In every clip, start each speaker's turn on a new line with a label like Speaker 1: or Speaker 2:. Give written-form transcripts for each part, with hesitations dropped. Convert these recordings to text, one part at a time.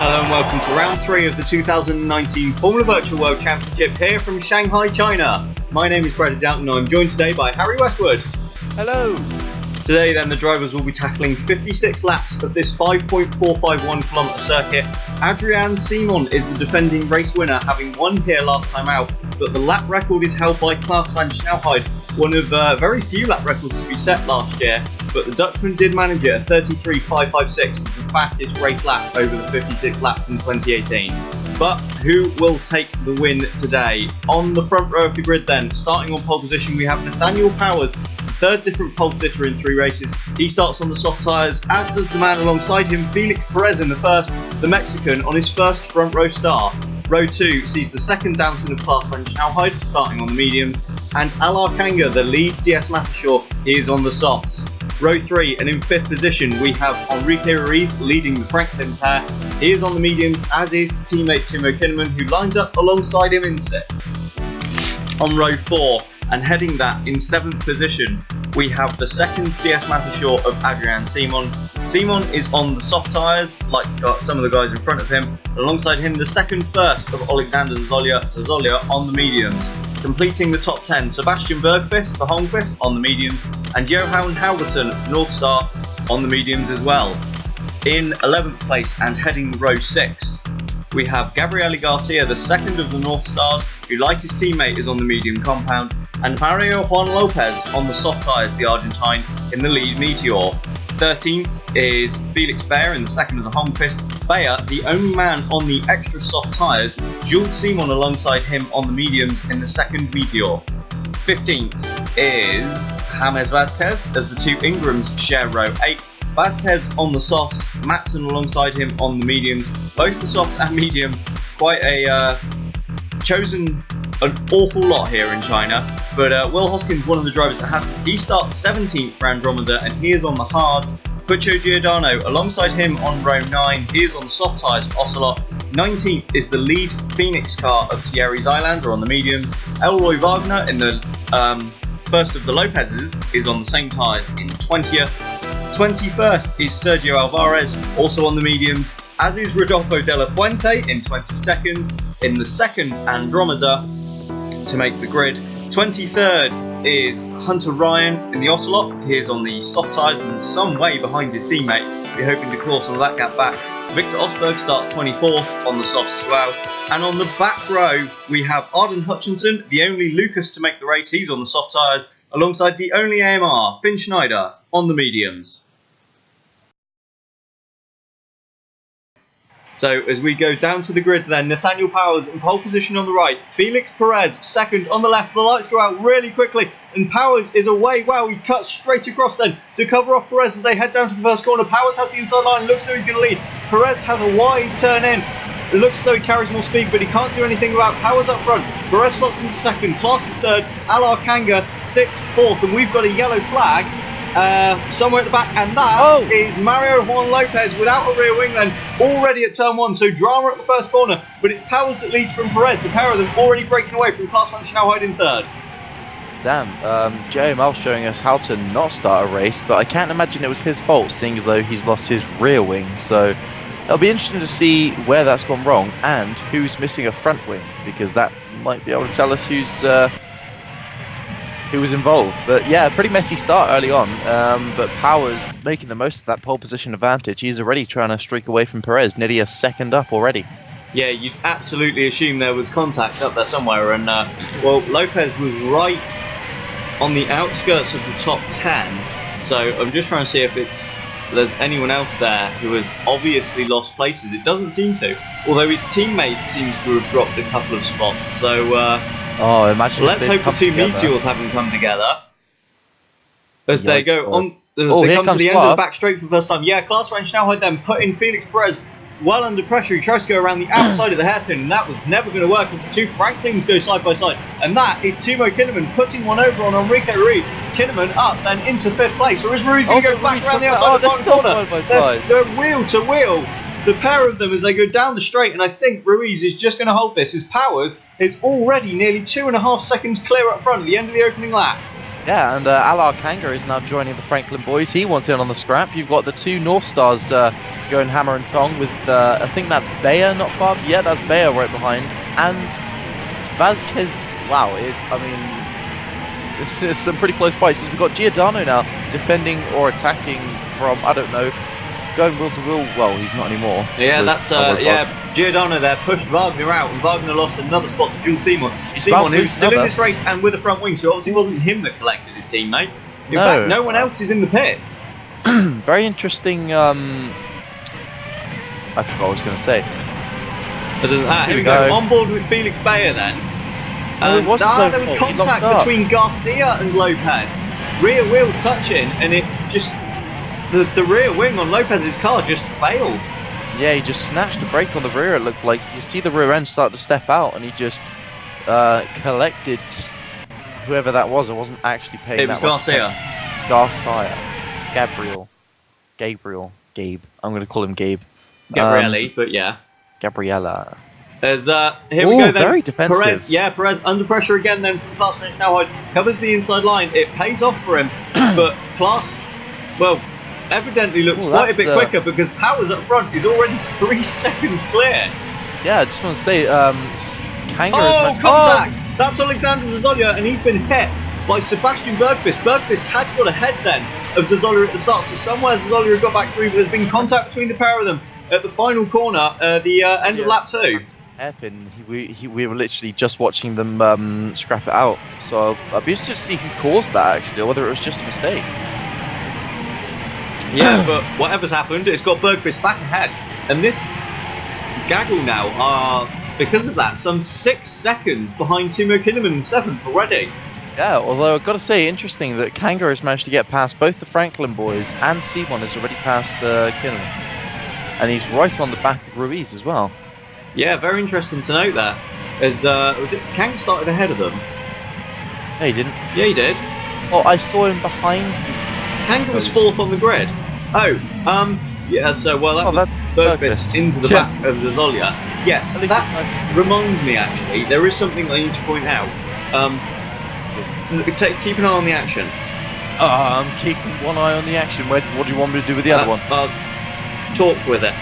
Speaker 1: Hello and welcome to round 3 of the 2019 Formula Virtual World Championship here from Shanghai, China. My name is Brad Downton and I'm joined today by Harry Westwood.
Speaker 2: Hello.
Speaker 1: Today then the drivers will be tackling 56 laps of this 5.451 km circuit. Adrian Simon is the defending race winner, having won here last time out, but the lap record is held by Klaas van Snelheid, one of very few lap records to be set last year, but the Dutchman did manage it. A 33.556 was the fastest race lap over the 56 laps in 2018. But who will take the win today? On the front row of the grid then, starting on pole position, we have Nathaniel Powers, third different pole sitter in 3 races. He starts on the soft tyres, as does the man alongside him, Felix Perez in the first, the Mexican, on his first front row start. Row 2 sees the second Downton of Klaas van Snelheid starting on the mediums, and Alar Kanga, the lead DS Mapashaw, he is on the softs. Row 3, and in 5th position we have Enrique Ruiz leading the Franklin pair. He is on the mediums, as is teammate Timo Kinnaman, who lines up alongside him in 6th. On row 4, and heading that in 7th position, we have the second DS Mapashaw of Adrian Simon. Simon is on the soft tyres, like some of the guys in front of him. Alongside him, the second first of Alexander Zazolia on the mediums. Completing the top 10, Sebastian Bergqvist for Holmqvist on the mediums, and Johan Halverson, North Star, on the mediums as well. In 11th place and heading row 6, we have Gabriele Garcia, the second of the North Stars, who, like his teammate, is on the medium compound, and Mario Juan Lopez on the soft tyres, the Argentine, in the lead Meteor. 13th is Felix Bayer in the second of the Holmqvist. Bayer, the only man on the extra soft tyres, Jules Simon alongside him on the mediums in the second Meteor. 15th is James Vasquez as the two Ingrams share row 8. Vasquez on the softs, Matson alongside him on the mediums. Both the soft and medium, quite a chosen an awful lot here in China, but Will Hoskins, one of the drivers that has, he starts 17th for Andromeda and he is on the hards. Puccio Giordano alongside him on row 9, he is on the soft tyres for Ocelot. 19th is the lead Phoenix car of Thierry Zylander on the mediums. Elroy Wagner in the first of the Lopez's is on the same tyres in 20th. 21st is Sergio Alvarez, also on the mediums, as is Rodolfo De La Fuente in 22nd, in the second Andromeda to make the grid. 23rd is Hunter Ryan in the Ocelot. He is on the soft tyres and some way behind his teammate. We're hoping to claw some of that gap back. Victor Osberg starts 24th on the softs as well. And on the back row, we have Arden Hutchinson, the only Lucas to make the race. He's on the soft tyres, alongside the only AMR, Finn Schneider, on the mediums. So as we go down to the grid then, Nathaniel Powers in pole position on the right, Felix Perez second on the left. The lights go out really quickly and Powers is away. Wow, he cuts straight across then to cover off Perez as they head down to the first corner. Powers has the inside line, looks as though he's going to lead. Perez has a wide turn in. It looks as though he carries more speed, but he can't do anything about Powers up front. Perez slots into second, Klaas is third, Alar Kanga sits fourth, and we've got a yellow flag somewhere at the back, and that is Mario Juan Lopez without a rear wing then, already at turn 1, so drama at the first corner, but it's Powers that leads from Perez, the pair of them already breaking away from Klaas van Snelheid in third.
Speaker 2: Damn, JML showing us how to not start a race, but I can't imagine it was his fault, seeing as though he's lost his rear wing, so it'll be interesting to see where that's gone wrong, and who's missing a front wing, because that might be able to tell us who was involved. But yeah, pretty messy start early on, but Powers making the most of that pole position advantage. He's already trying to streak away from Perez, nearly a second up already.
Speaker 1: Yeah, you'd absolutely assume there was contact up there somewhere, and well, Lopez was right on the outskirts of the top 10, so I'm just trying to see if there's anyone else there who has obviously lost places. It doesn't seem to, although his teammate seems to have dropped a couple of spots, so
Speaker 2: imagine
Speaker 1: let's hope the two Meteors haven't come together as they go on, as they come to the end of the back straight for the first time. Yeah, Klaas van Snelheid then putting Felix Perez well under pressure. He tries to go around the outside of the hairpin, and that was never going to work as the two Franklins go side by side. And that is Timo Kinnaman putting one over on Enrique Ruiz. Kinnaman up then into 5th place, or is Ruiz going to go back around the outside of the final corner? They're wheel to wheel. The pair of them as they go down the straight, and I think Ruiz is just going to hold this as Powers is already nearly 2.5 seconds clear up front at the end of the opening lap.
Speaker 2: Yeah, and Alar Kanga is now joining the Franklin boys. He wants in on the scrap. You've got the two North Stars going hammer and tong with, I think that's Bayer not far. Yeah, that's Bayer right behind. And Vasquez, wow, it's some pretty close fights. We've got Giordano now defending or attacking from, I don't know, going wheel to wheel. Well, he's not anymore.
Speaker 1: Yeah, that's Giordano there pushed Wagner out, and Wagner lost another spot to Jules Simon. Simon, who's still in this race and with a front wing, so obviously it wasn't him that collected his teammate. In fact, no one else is in the pits.
Speaker 2: Very interesting. I forgot what I was going to say.
Speaker 1: Here we go. On board with Felix Bayer then. And there was contact between Garcia and Lopez. Rear wheels touching, and it just the rear wing on Lopez's car just failed.
Speaker 2: Yeah, he just snatched the brake on the rear. It looked like you see the rear end start to step out, and he just collected whoever that was. I wasn't actually paying.
Speaker 1: It was Garcia.
Speaker 2: Gabe. I'm going to call him Gabe.
Speaker 1: Gabrielli, but yeah.
Speaker 2: Gabriella.
Speaker 1: There's here we go then.
Speaker 2: Very defensive.
Speaker 1: Perez under pressure again then from Klaas van Snelhout. Covers the inside line. It pays off for him, but Klaas, well, evidently looks quite a bit quicker because Powers up front is already 3 seconds clear.
Speaker 2: Yeah, I just want to say,
Speaker 1: contact! That's Alexander Zazolia, and he's been hit by Sebastian Bergqvist. Bergqvist had got ahead then of Zazolia at the start, so somewhere Zazolia got back through, but there's been contact between the pair of them at the final corner, the end of lap 2.
Speaker 2: Hairpin. We were literally just watching them scrap it out. So I'll be interested to see who caused that actually, or whether it was just a mistake.
Speaker 1: Yeah, but whatever's happened, it's got Bergqvist back ahead, and this gaggle now are because of that some 6 seconds behind Timo Kinnaman in 7th already.
Speaker 2: Yeah, although I've got to say, interesting that Kanga has managed to get past both the Franklin boys, and Simon has already passed Kinnaman, and he's right on the back of Ruiz as well.
Speaker 1: Yeah, very interesting to note there. As Kang started ahead of them.
Speaker 2: No, he didn't.
Speaker 1: Yeah, he did.
Speaker 2: Oh, I saw him behind.
Speaker 1: Kang was 4th on the grid. Yeah. So that was Bergqvist into the back of Zazolia. Yes, that reminds me actually. There is something I need to point out. Keep an eye on the action.
Speaker 2: I'm keeping one eye on the action. What do you want me to do with the other one?
Speaker 1: Talk with it.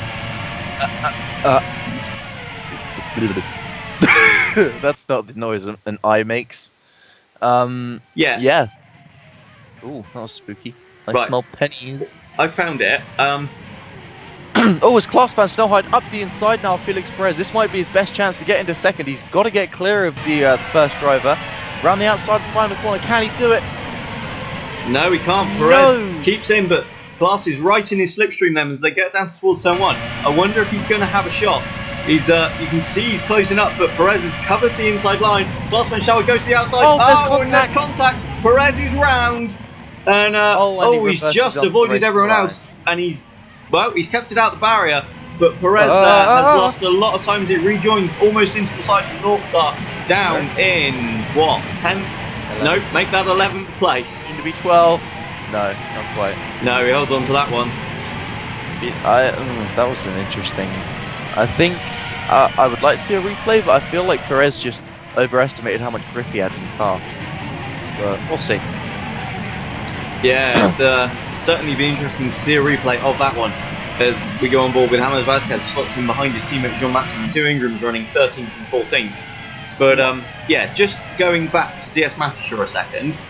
Speaker 2: That's not the noise an eye makes. Yeah. Ooh, that was spooky. I smell pennies.
Speaker 1: I found it.
Speaker 2: Oh, it's Klaas van Snelhout up the inside now. Felix Perez. This might be his best chance to get into second. He's got to get clear of the first driver. Round the outside, final corner. Can he do it?
Speaker 1: No, he can't. Perez keeps in, but Klaas is right in his slipstream then as they get down towards turn 1. I wonder if he's going to have a shot. He's, you can see he's closing up, but Perez has covered the inside line. Klaas van Snelhout goes to the outside. And there's contact. Perez is round. And, he's just avoided everyone else. And he's kept it out the barrier. But Perez there has lost a lot of times. It rejoins almost into the side of the North Star. Down in, 10th? 11th. Nope, make that 11th place.
Speaker 2: Soon to be 12th. No, not quite.
Speaker 1: No, he holds on to that one.
Speaker 2: That was an interesting. I think I would like to see a replay, but I feel like Perez just overestimated how much grip he had in the car. But we'll see.
Speaker 1: Yeah, it'd certainly be interesting to see a replay of that one as we go on board with James Vasquez slots in behind his teammate John Matson and 2 Ingrams running 13th and 14th. But just going back to DS Matthews for a second.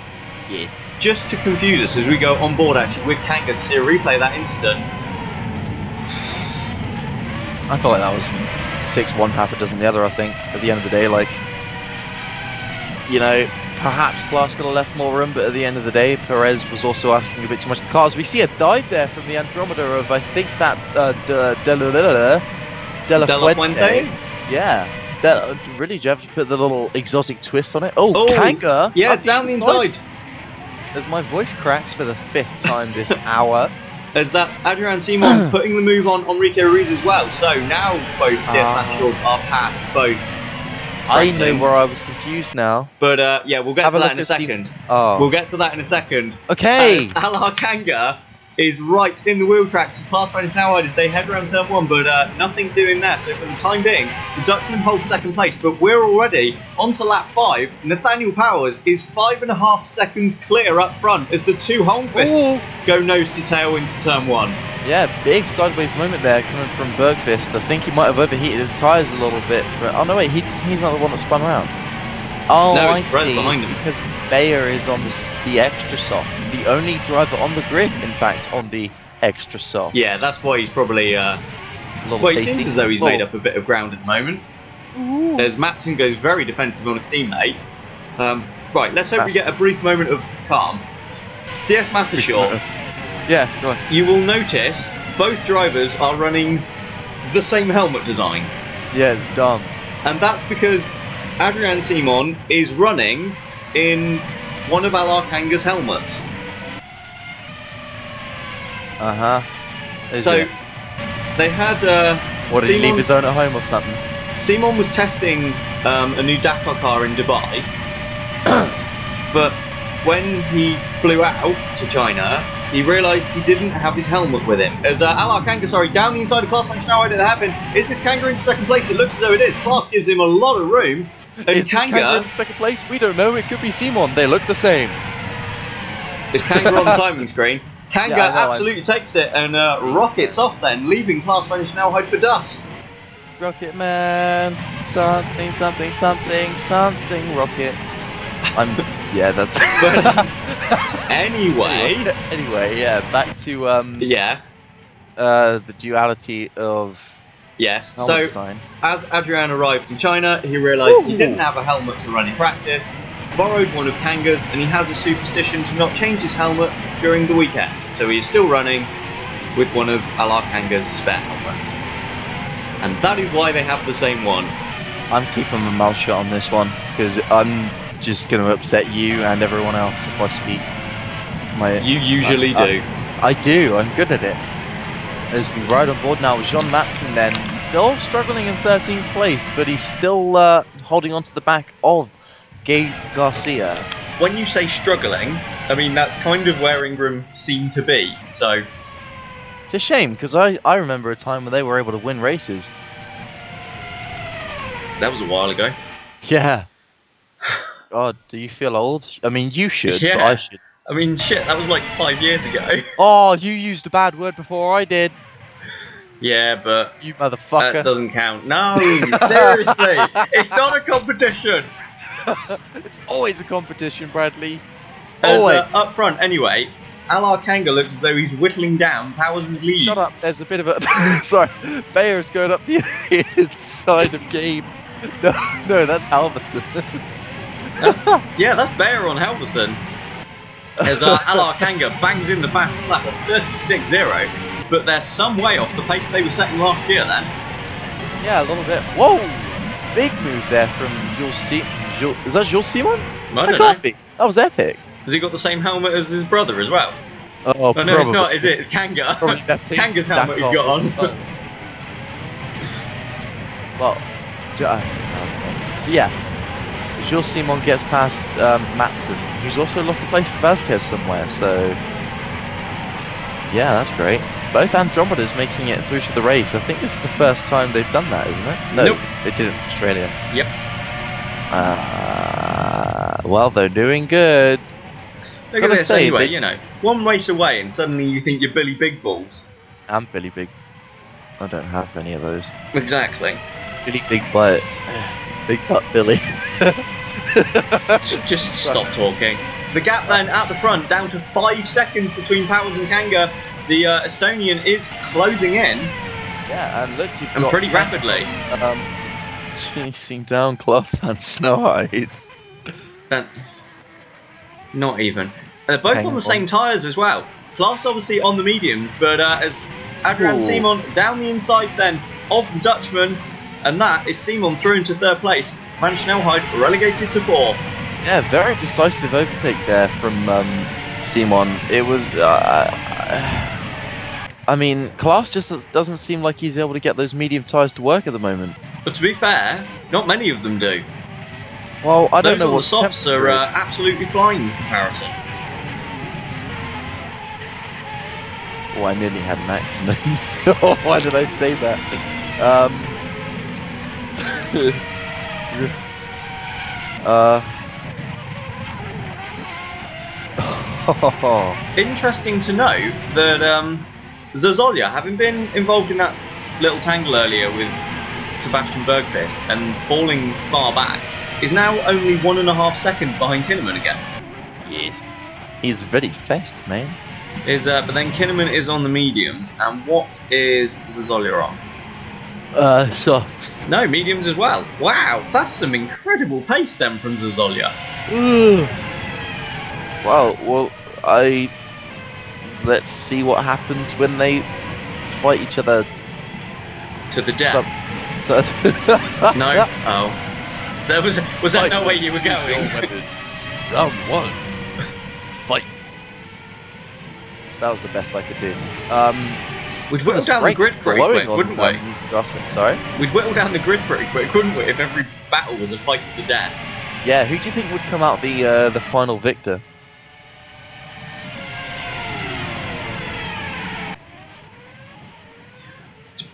Speaker 2: Yes.
Speaker 1: Just to confuse us as we go on board actually with Kanga to see a replay of that incident.
Speaker 2: I felt like that was 6-1, half a dozen the other, I think, at the end of the day. Like, you know, perhaps Klaas could have left more room, but at the end of the day, Perez was also asking a bit too much of the cars. We see a dive there from the Andromeda of, I think that's De La Fuente. Yeah. Really, do you have to put the little exotic twist on it? Oh, Kanga!
Speaker 1: Yeah, down the inside.
Speaker 2: As my voice cracks for the 5th time this hour.
Speaker 1: As that's Adrian Simon putting the move on Enrique Ruiz as well. So now both DS Nationals are past both.
Speaker 2: I know where I was confused now.
Speaker 1: But we'll get to that in a second. We'll get to that in a second.
Speaker 2: Okay.
Speaker 1: As Alar Kanga is right in the wheel tracks. Class Spanish now as they head around turn 1, but nothing doing there. So for the time being, the Dutchman holds second place, but we're already on to lap 5. Nathaniel Powers is 5.5 seconds clear up front as the two Holmqvists go nose to tail into turn 1.
Speaker 2: Yeah, big sideways moment there coming from Bergqvist. I think he might have overheated his tyres a little bit. But, oh no, wait, he's not the one that spun around. Oh,
Speaker 1: no,
Speaker 2: I
Speaker 1: it's Brett
Speaker 2: see.
Speaker 1: behind him.
Speaker 2: Because Bayer is on the extra soft. The only driver on the grid, in fact, on the extra soft.
Speaker 1: Yeah, that's why he's probably... well, he seems as though he's made up a bit of ground at the moment.
Speaker 2: Ooh.
Speaker 1: As Matson goes very defensive on his teammate. Right, let's hope we get a brief moment of calm. DS Mathershaw,
Speaker 2: yeah, go on.
Speaker 1: you will notice both drivers are running the same helmet design.
Speaker 2: Yeah, it's dumb.
Speaker 1: And that's because Adrian Simon is running in one of Alar Kanga's helmets. So they had
Speaker 2: what, did he leave his own at home or something?
Speaker 1: Simon was testing a new Dakar car in Dubai, but when he flew out to China, he realised he didn't have his helmet with him. As Alar Kanga, down the inside of Klaas van Snelheid, it happened. Is this Kanga in second place? It looks as though it is. Klaas gives him a lot of room. And
Speaker 2: Is Kanga in second place? We don't know. It could be Simon. They look the same.
Speaker 1: Is Kanga on the timing screen? Kanga
Speaker 2: Yeah, I know,
Speaker 1: absolutely takes it and rockets off then, leaving Klaas van Snelheid for dust.
Speaker 2: Rocket Man, something, something, something, something, rocket. Yeah, that's.
Speaker 1: Anyway,
Speaker 2: yeah, back to
Speaker 1: yeah,
Speaker 2: the duality of.
Speaker 1: Yes.
Speaker 2: helmet
Speaker 1: So
Speaker 2: design.
Speaker 1: as Adrian arrived in China, he realised he didn't have a helmet to run in practice. Borrowed one of Kanga's, and he has a superstition to not change his helmet during the weekend. So he is still running with one of Alar Kanga's spare helmets. And that is why they have the same one.
Speaker 2: I'm keeping my mouth shut on this one because I'm just going to upset you and everyone else if I speak.
Speaker 1: You usually do.
Speaker 2: I do. I'm good at it. As we ride on board now with John Matson, then still struggling in 13th place, but he's still holding on to the back of Gabe Garcia.
Speaker 1: When you say struggling, I mean that's kind of where Ingram seemed to be. So
Speaker 2: It's a shame because I remember a time when they were able to win races.
Speaker 1: that was a while ago.
Speaker 2: Yeah. God, do you feel old? I mean, you should,
Speaker 1: Yeah.
Speaker 2: but I should.
Speaker 1: I mean, shit, that was like 5 years ago.
Speaker 2: Oh, you used a bad word before I did.
Speaker 1: Yeah, but
Speaker 2: You motherfucker.
Speaker 1: that doesn't count. No, seriously, it's not a competition.
Speaker 2: It's always a competition, Bradley.
Speaker 1: As,
Speaker 2: Always.
Speaker 1: up front, anyway, Alar Kanga looks as though he's whittling down Powers' lead.
Speaker 2: Shut up. There's a bit of a... Sorry. Bayer's going up the inside of Gabe. No, that's Halverson.
Speaker 1: That's Bayer on Halverson. As Alar Kanga bangs in the fastest lap of 36.0, but they're some way off the pace they were setting last year then.
Speaker 2: Yeah, a little bit. Whoa! Big move there from Jules C. Is that Jules Simon?
Speaker 1: I don't
Speaker 2: Can't
Speaker 1: know.
Speaker 2: be. That was epic.
Speaker 1: Has he got the same helmet as his brother as well?
Speaker 2: Oh,
Speaker 1: no, it's not, is it? It's Kanga.
Speaker 2: Probably that's his
Speaker 1: Kanga's helmet he's got on.
Speaker 2: Well, yeah. Jules Simon gets past Matson, who's also lost a place to Vasquez somewhere, so yeah, that's great. Both Andromedas making it through to the race. I think this is the first time they've done that, isn't it? No,
Speaker 1: Nope.
Speaker 2: they did it in Australia.
Speaker 1: Yep.
Speaker 2: Well, they're doing good.
Speaker 1: Look at
Speaker 2: Gotta
Speaker 1: this
Speaker 2: say,
Speaker 1: anyway,
Speaker 2: they-
Speaker 1: you know. One race away and suddenly you think you're Billy Big Balls.
Speaker 2: I'm Billy Big. I don't have any of those.
Speaker 1: Exactly.
Speaker 2: Billy Big Butt. Big Butt Billy.
Speaker 1: Just stop talking. The gap then at the front down to 5 seconds between Powers and Kanga. The Estonian is closing in,
Speaker 2: Yeah, and look, you've
Speaker 1: and
Speaker 2: got
Speaker 1: pretty rapidly.
Speaker 2: chasing down Klaus van Snelheid.
Speaker 1: Not even. They're both
Speaker 2: Hang
Speaker 1: on the
Speaker 2: on.
Speaker 1: same tyres as well. Klaas obviously on the mediums, but as Adrian
Speaker 2: Ooh.
Speaker 1: Simon down the inside then of the Dutchman, and that is Simon through into third place. Van Snelheid relegated to 4th.
Speaker 2: Yeah, very decisive overtake there from Simon. It was... I mean, Klaus just doesn't seem like he's able to get those medium tyres to work at the moment.
Speaker 1: But to be fair, not many of them do.
Speaker 2: Well, I don't
Speaker 1: Those
Speaker 2: know
Speaker 1: on the
Speaker 2: what
Speaker 1: softs are absolutely flying in comparison.
Speaker 2: Oh, I nearly had maximum. Why did I say that?
Speaker 1: Interesting to know that Zazolia, having been involved in that little tangle earlier with Sebastian Bergqvist and falling far back, is now only 1.5 seconds behind Kinnaman again.
Speaker 2: Yes. He's very fast, man.
Speaker 1: But then Kinnaman is on the mediums, and what is Zazolia on?
Speaker 2: Softs.
Speaker 1: No, mediums as well. Wow, that's some incredible pace then from Zazolia.
Speaker 2: Wow, well, let's see what happens when they fight each other
Speaker 1: To the death. No? Oh. So was that not where you were going?
Speaker 2: Round 1. Fight. That was the best I could do.
Speaker 1: We'd whittle down the grid pretty quick, wouldn't we?
Speaker 2: Sorry?
Speaker 1: We'd whittle down the grid pretty quick, wouldn't we, if every battle was a fight to the death?
Speaker 2: Yeah, who do you think would come out the final victor?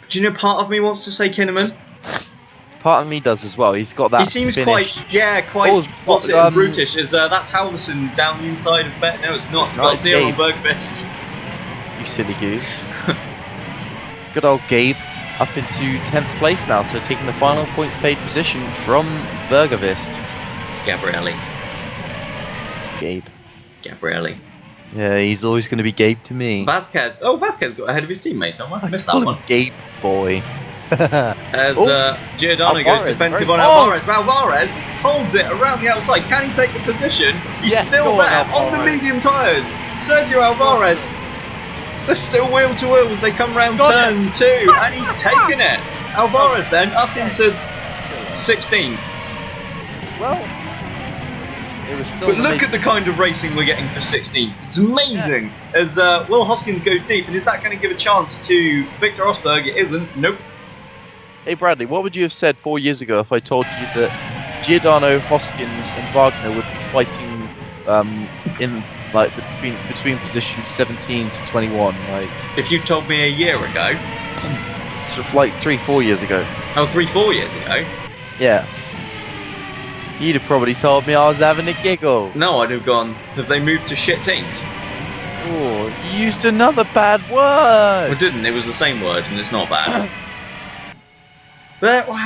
Speaker 1: Do you know, part of me wants to say Kinnaman.
Speaker 2: Part of me does as well. He's got that.
Speaker 1: He seems
Speaker 2: finish.
Speaker 1: Brutish. That's Halverson down the inside of Bet. No, it's not. It's got Zero on Bergqvist.
Speaker 2: You silly goose. Good old Gabe up into 10th place now, so taking the final points paid position from Bergqvist.
Speaker 1: Gabrielli.
Speaker 2: Gabe. Yeah, he's always going to be Gabe to me.
Speaker 1: Vasquez. Oh, Vasquez got ahead of his teammate somewhere. I missed that one.
Speaker 2: Gabe boy.
Speaker 1: As Giordano goes defensive on Alvarez. Alvarez holds it around the outside. Can he take the position? He's still there on the medium tyres. Sergio Alvarez. They're still wheel to wheel as they come round turn 2, and he's taken it. Alvarez then up into 16.
Speaker 2: Well, it was still.
Speaker 1: But look at the kind of racing we're getting for 16. It's amazing. As Will Hoskins goes deep, and is that going to give a chance to Victor Rosberg? It isn't. Nope.
Speaker 2: Hey Bradley, what would you have said 4 years ago if I told you that Giordano, Hoskins, and Wagner would be fighting in like between positions 17 to 21? Like,
Speaker 1: if you told me a year ago,
Speaker 2: sort of like 3-4 years ago.
Speaker 1: Oh, 3-4 years ago.
Speaker 2: Yeah. You'd have probably told me I was having a giggle.
Speaker 1: No, I'd have gone, have they moved to shit teams?
Speaker 2: Oh, you used another bad word.
Speaker 1: I didn't, it was the same word, and it's not bad. But, well,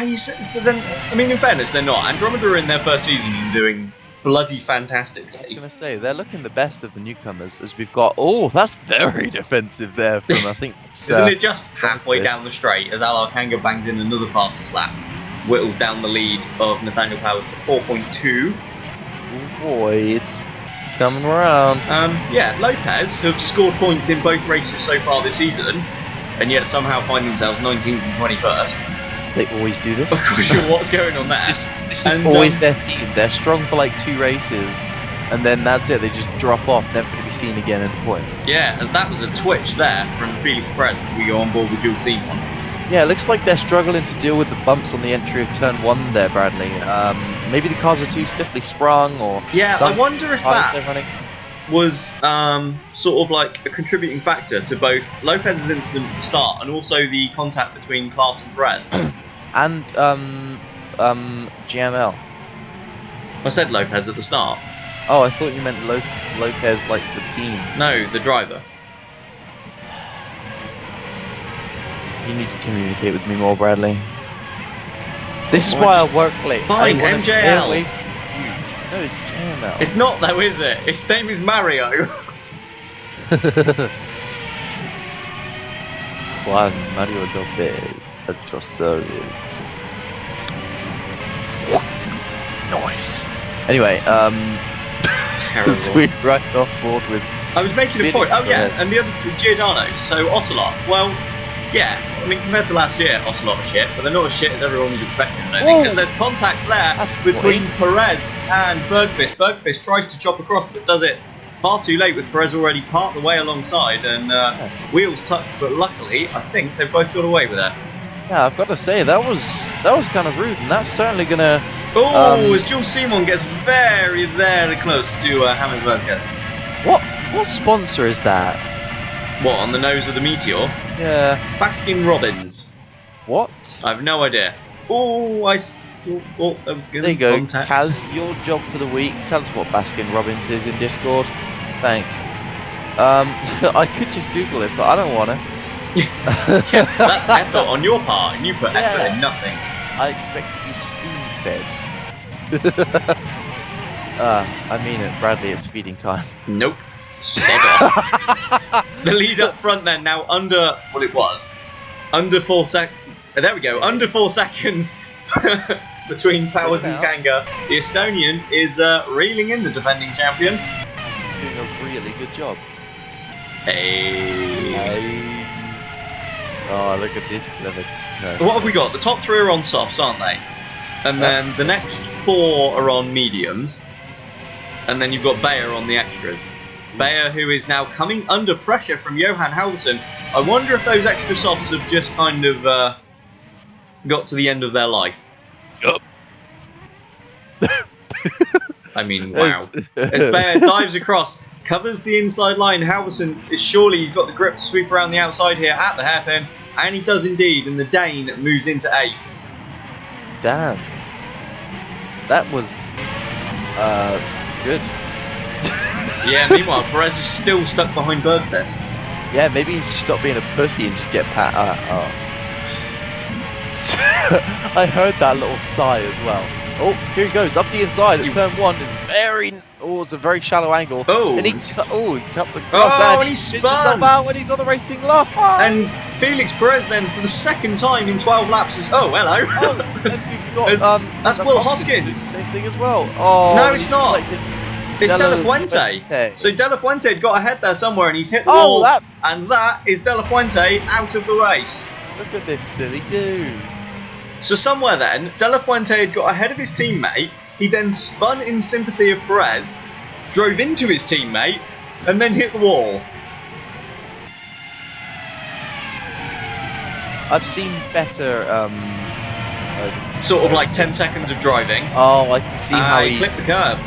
Speaker 1: but then, I mean, in fairness, they're not. Andromeda are in their first season and doing bloody fantastically.
Speaker 2: I was going to say, they're looking the best of the newcomers, as we've got... Oh, that's very defensive there from, I think...
Speaker 1: Isn't it just halfway down the straight as Al Arcanga bangs in another fastest lap? Whittles down the lead of Nathaniel Powers to 4.2.
Speaker 2: Oh boy, it's coming around.
Speaker 1: Yeah, Lopez have scored points in both races so far this season, and yet somehow find themselves 19th and 21st.
Speaker 2: They always do this.
Speaker 1: I'm not sure what's going on there.
Speaker 2: This is always their theme. They're strong for like 2 races, and then that's it. They just drop off, never to be seen again in the points. Yeah,
Speaker 1: as that was a twitch there from Felix Perez as we go on board with Jules Simon.
Speaker 2: Yeah, it looks like they're struggling to deal with the bumps on the entry of turn 1 there, Bradley. Maybe the cars are too stiffly sprung, or...
Speaker 1: Yeah, I wonder if that was sort of like a contributing factor to both Lopez's incident at the start and also the contact between Klaas and Perez.
Speaker 2: And GML.
Speaker 1: I said Lopez at the start.
Speaker 2: Oh, I thought you meant Lopez like the team.
Speaker 1: No, the driver.
Speaker 2: You need to communicate with me more, Bradley. This is why I work late.
Speaker 1: Fine, MJL.
Speaker 2: No, it's JML.
Speaker 1: It's not though, is it? Its name is Mario.
Speaker 2: Juan Mario Lopez. Adversary. Nice. Anyway,
Speaker 1: Terrible.
Speaker 2: Sweet right off board with...
Speaker 1: I was making a point. Oh yeah, and the other two, Giordano. So Ocelot. Well, yeah. I mean, compared to last year, Ocelot are shit, but they're not as shit as everyone was expecting. I think because there's contact there between Perez and Bergqvist. Bergqvist tries to chop across, but does it far too late with Perez already part the way alongside and wheels tucked. But luckily, I think they've both got away with it.
Speaker 2: Yeah, I've got to say that was kind of rude, and that's certainly gonna.
Speaker 1: Oh, as Jules Simon gets very close to James Vasquez.
Speaker 2: What sponsor is that?
Speaker 1: What, on the nose of the Meteor?
Speaker 2: Yeah.
Speaker 1: Baskin Robbins.
Speaker 2: What?
Speaker 1: I have no idea. Oh, I saw. Oh, that was good.
Speaker 2: There you go,
Speaker 1: Contact.
Speaker 2: Kaz, your job for the week. Tell us what Baskin Robbins is in Discord. Thanks. I could just Google it, but I don't want to.
Speaker 1: Yeah, that's effort on your part, and you put effort in nothing.
Speaker 2: I expect to be spoon-fed. I mean it, Bradley, it's feeding time.
Speaker 1: Nope. Sod off. The lead up front then, now under, well it was, under 4 sec. There we go, under 4 seconds between Powers and Kanga. The Estonian is reeling in the defending champion.
Speaker 2: He's doing a really good job.
Speaker 1: Hey.
Speaker 2: Oh, look at this clever. No.
Speaker 1: What have we got? The top 3 are on softs, aren't they? And then the next 4 are on mediums. And then you've got Bayer on the extras. Bayer, who is now coming under pressure from Johan Halvorsen. I wonder if those extra softs have just kind of got to the end of their life.
Speaker 2: Yup.
Speaker 1: I mean, wow. As Bayer dives across, covers the inside line, Halvorsen is surely, he's got the grip to sweep around the outside here at the hairpin. And he does indeed, and the Dane moves into 8th.
Speaker 2: Damn. That was good.
Speaker 1: Yeah, meanwhile, Perez is still stuck behind Bergfest.
Speaker 2: Yeah, maybe he should stop being a pussy and just get pat. I heard that little sigh as well. Oh, here he goes, up the inside at turn 1. It's very... Oh, it's a very shallow angle.
Speaker 1: Oh,
Speaker 2: and he cuts across
Speaker 1: and he spun!
Speaker 2: Out when he's on the racing line.
Speaker 1: And Felix Perez then, for the second time in 12 laps, is... Oh, hello.
Speaker 2: Oh, and we've got,
Speaker 1: that's Will Hoskins.
Speaker 2: Same thing as well. Oh,
Speaker 1: no, it's not. It's De La Fuente. So De La Fuente had got ahead there somewhere and he's hit the wall. And that is De La Fuente out of the race.
Speaker 2: Look at this silly goose.
Speaker 1: So somewhere then, De La Fuente had got ahead of his teammate. He then spun in sympathy of Perez, drove into his teammate, and then hit the wall.
Speaker 2: I've seen better,
Speaker 1: sort of like 10 seconds of driving.
Speaker 2: Oh, I can see how
Speaker 1: he clipped the curb.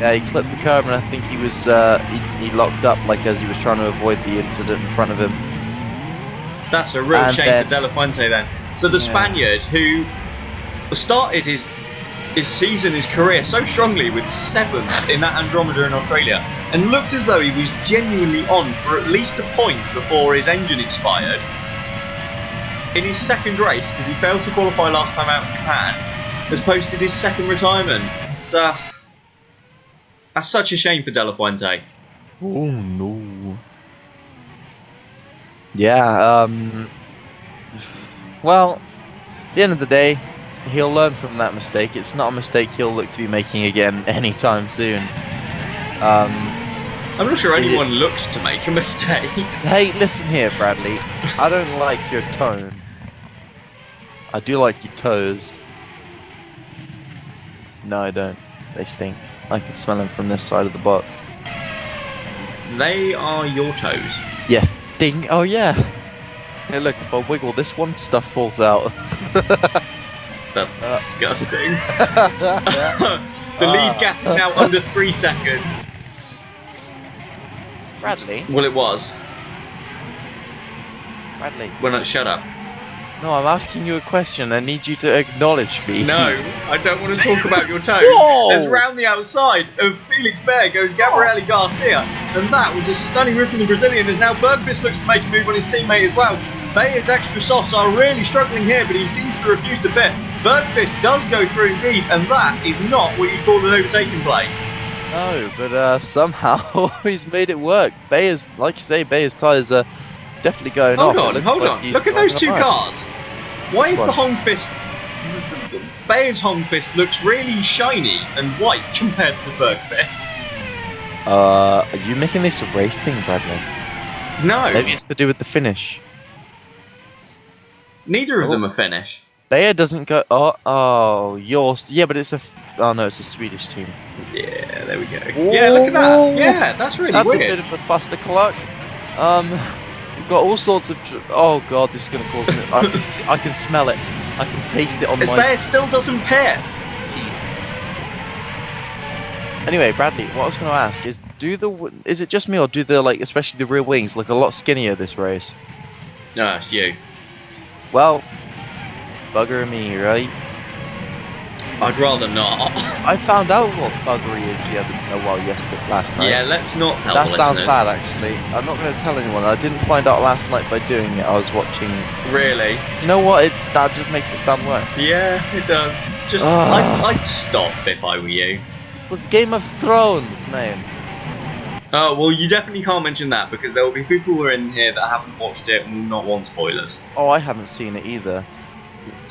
Speaker 2: Yeah, he clipped the curb, and I think he was he locked up like as he was trying to avoid the incident in front of him.
Speaker 1: That's a real shame for De La Fuente then. So the Spaniard who started his season, his career so strongly with 7th in that Andromeda in Australia, and looked as though he was genuinely on for at least a point before his engine expired. In his second race, because he failed to qualify last time out in Japan, has posted his 2nd retirement. That's such a shame for De La Fuente.
Speaker 2: Oh no. Yeah, well, at the end of the day, he'll learn from that mistake. It's not a mistake he'll look to be making again anytime soon.
Speaker 1: I'm not sure anyone looks to make a mistake.
Speaker 2: Hey, listen here, Bradley. I don't like your tone. I do like your toes. No, I don't. They stink. I can smell them from this side of the box.
Speaker 1: They are your toes.
Speaker 2: Yeah, ding. Oh, yeah. Hey, look, if I wiggle this one, stuff falls out.
Speaker 1: That's disgusting. The lead gap is now under 3 seconds.
Speaker 2: Bradley?
Speaker 1: Well, it was.
Speaker 2: Bradley?
Speaker 1: Shut up.
Speaker 2: No, I'm asking you a question. I need you to acknowledge me.
Speaker 1: No, I don't want to talk about your toes.
Speaker 2: Whoa!
Speaker 1: As round the outside of Felix Bayer goes Gabriele Garcia, and that was a stunning move from the Brazilian, as now Bergqvist looks to make a move on his teammate as well. Bayer's extra softs are really struggling here, but he seems to refuse to pit. Bergqvist does go through indeed, and that is not what you call an overtaking place.
Speaker 2: No, but somehow he's made it work. Bayer's, like you say, Bayer's tyres are definitely going off.
Speaker 1: Hold on. Look at those 2 cars. Why is the Hongfist... Bayer's Hongfist looks really shiny and white compared to Bergqvist's.
Speaker 2: Are you making this a race thing, Bradley?
Speaker 1: No.
Speaker 2: Maybe it's to do with the finish.
Speaker 1: Neither of them are Finnish.
Speaker 2: Bayer doesn't go... Oh, yours... Yeah, but it's a... Oh, no, it's a Swedish team.
Speaker 1: Yeah, there we go. Whoa. Yeah, look at that. Yeah, that's really weird.
Speaker 2: That's a bit of a clustercluck. We've got all sorts of... Oh, God, this is going to cause me... I can smell it. I can taste it on my...
Speaker 1: Bayer still doesn't pit.
Speaker 2: Anyway, Bradley, what I was going to ask is, Is it just me, or do the, like, especially the rear wings, look a lot skinnier this race?
Speaker 1: No, it's you.
Speaker 2: Well, bugger me, right?
Speaker 1: I'd rather not.
Speaker 2: I found out what buggery is last night.
Speaker 1: Yeah, let's not tell
Speaker 2: That
Speaker 1: the
Speaker 2: sounds
Speaker 1: listeners.
Speaker 2: bad, actually. I'm not going to tell anyone. I didn't find out last night by doing it. I was watching.
Speaker 1: Really?
Speaker 2: You know what? That just makes it sound worse.
Speaker 1: Yeah, it does. Just,
Speaker 2: Ah.
Speaker 1: I'd stop if I were you.
Speaker 2: It was Game of Thrones, man.
Speaker 1: Oh, well, you definitely can't mention that because there will be people who are in here that haven't watched it and will not want spoilers.
Speaker 2: Oh, I haven't seen it either.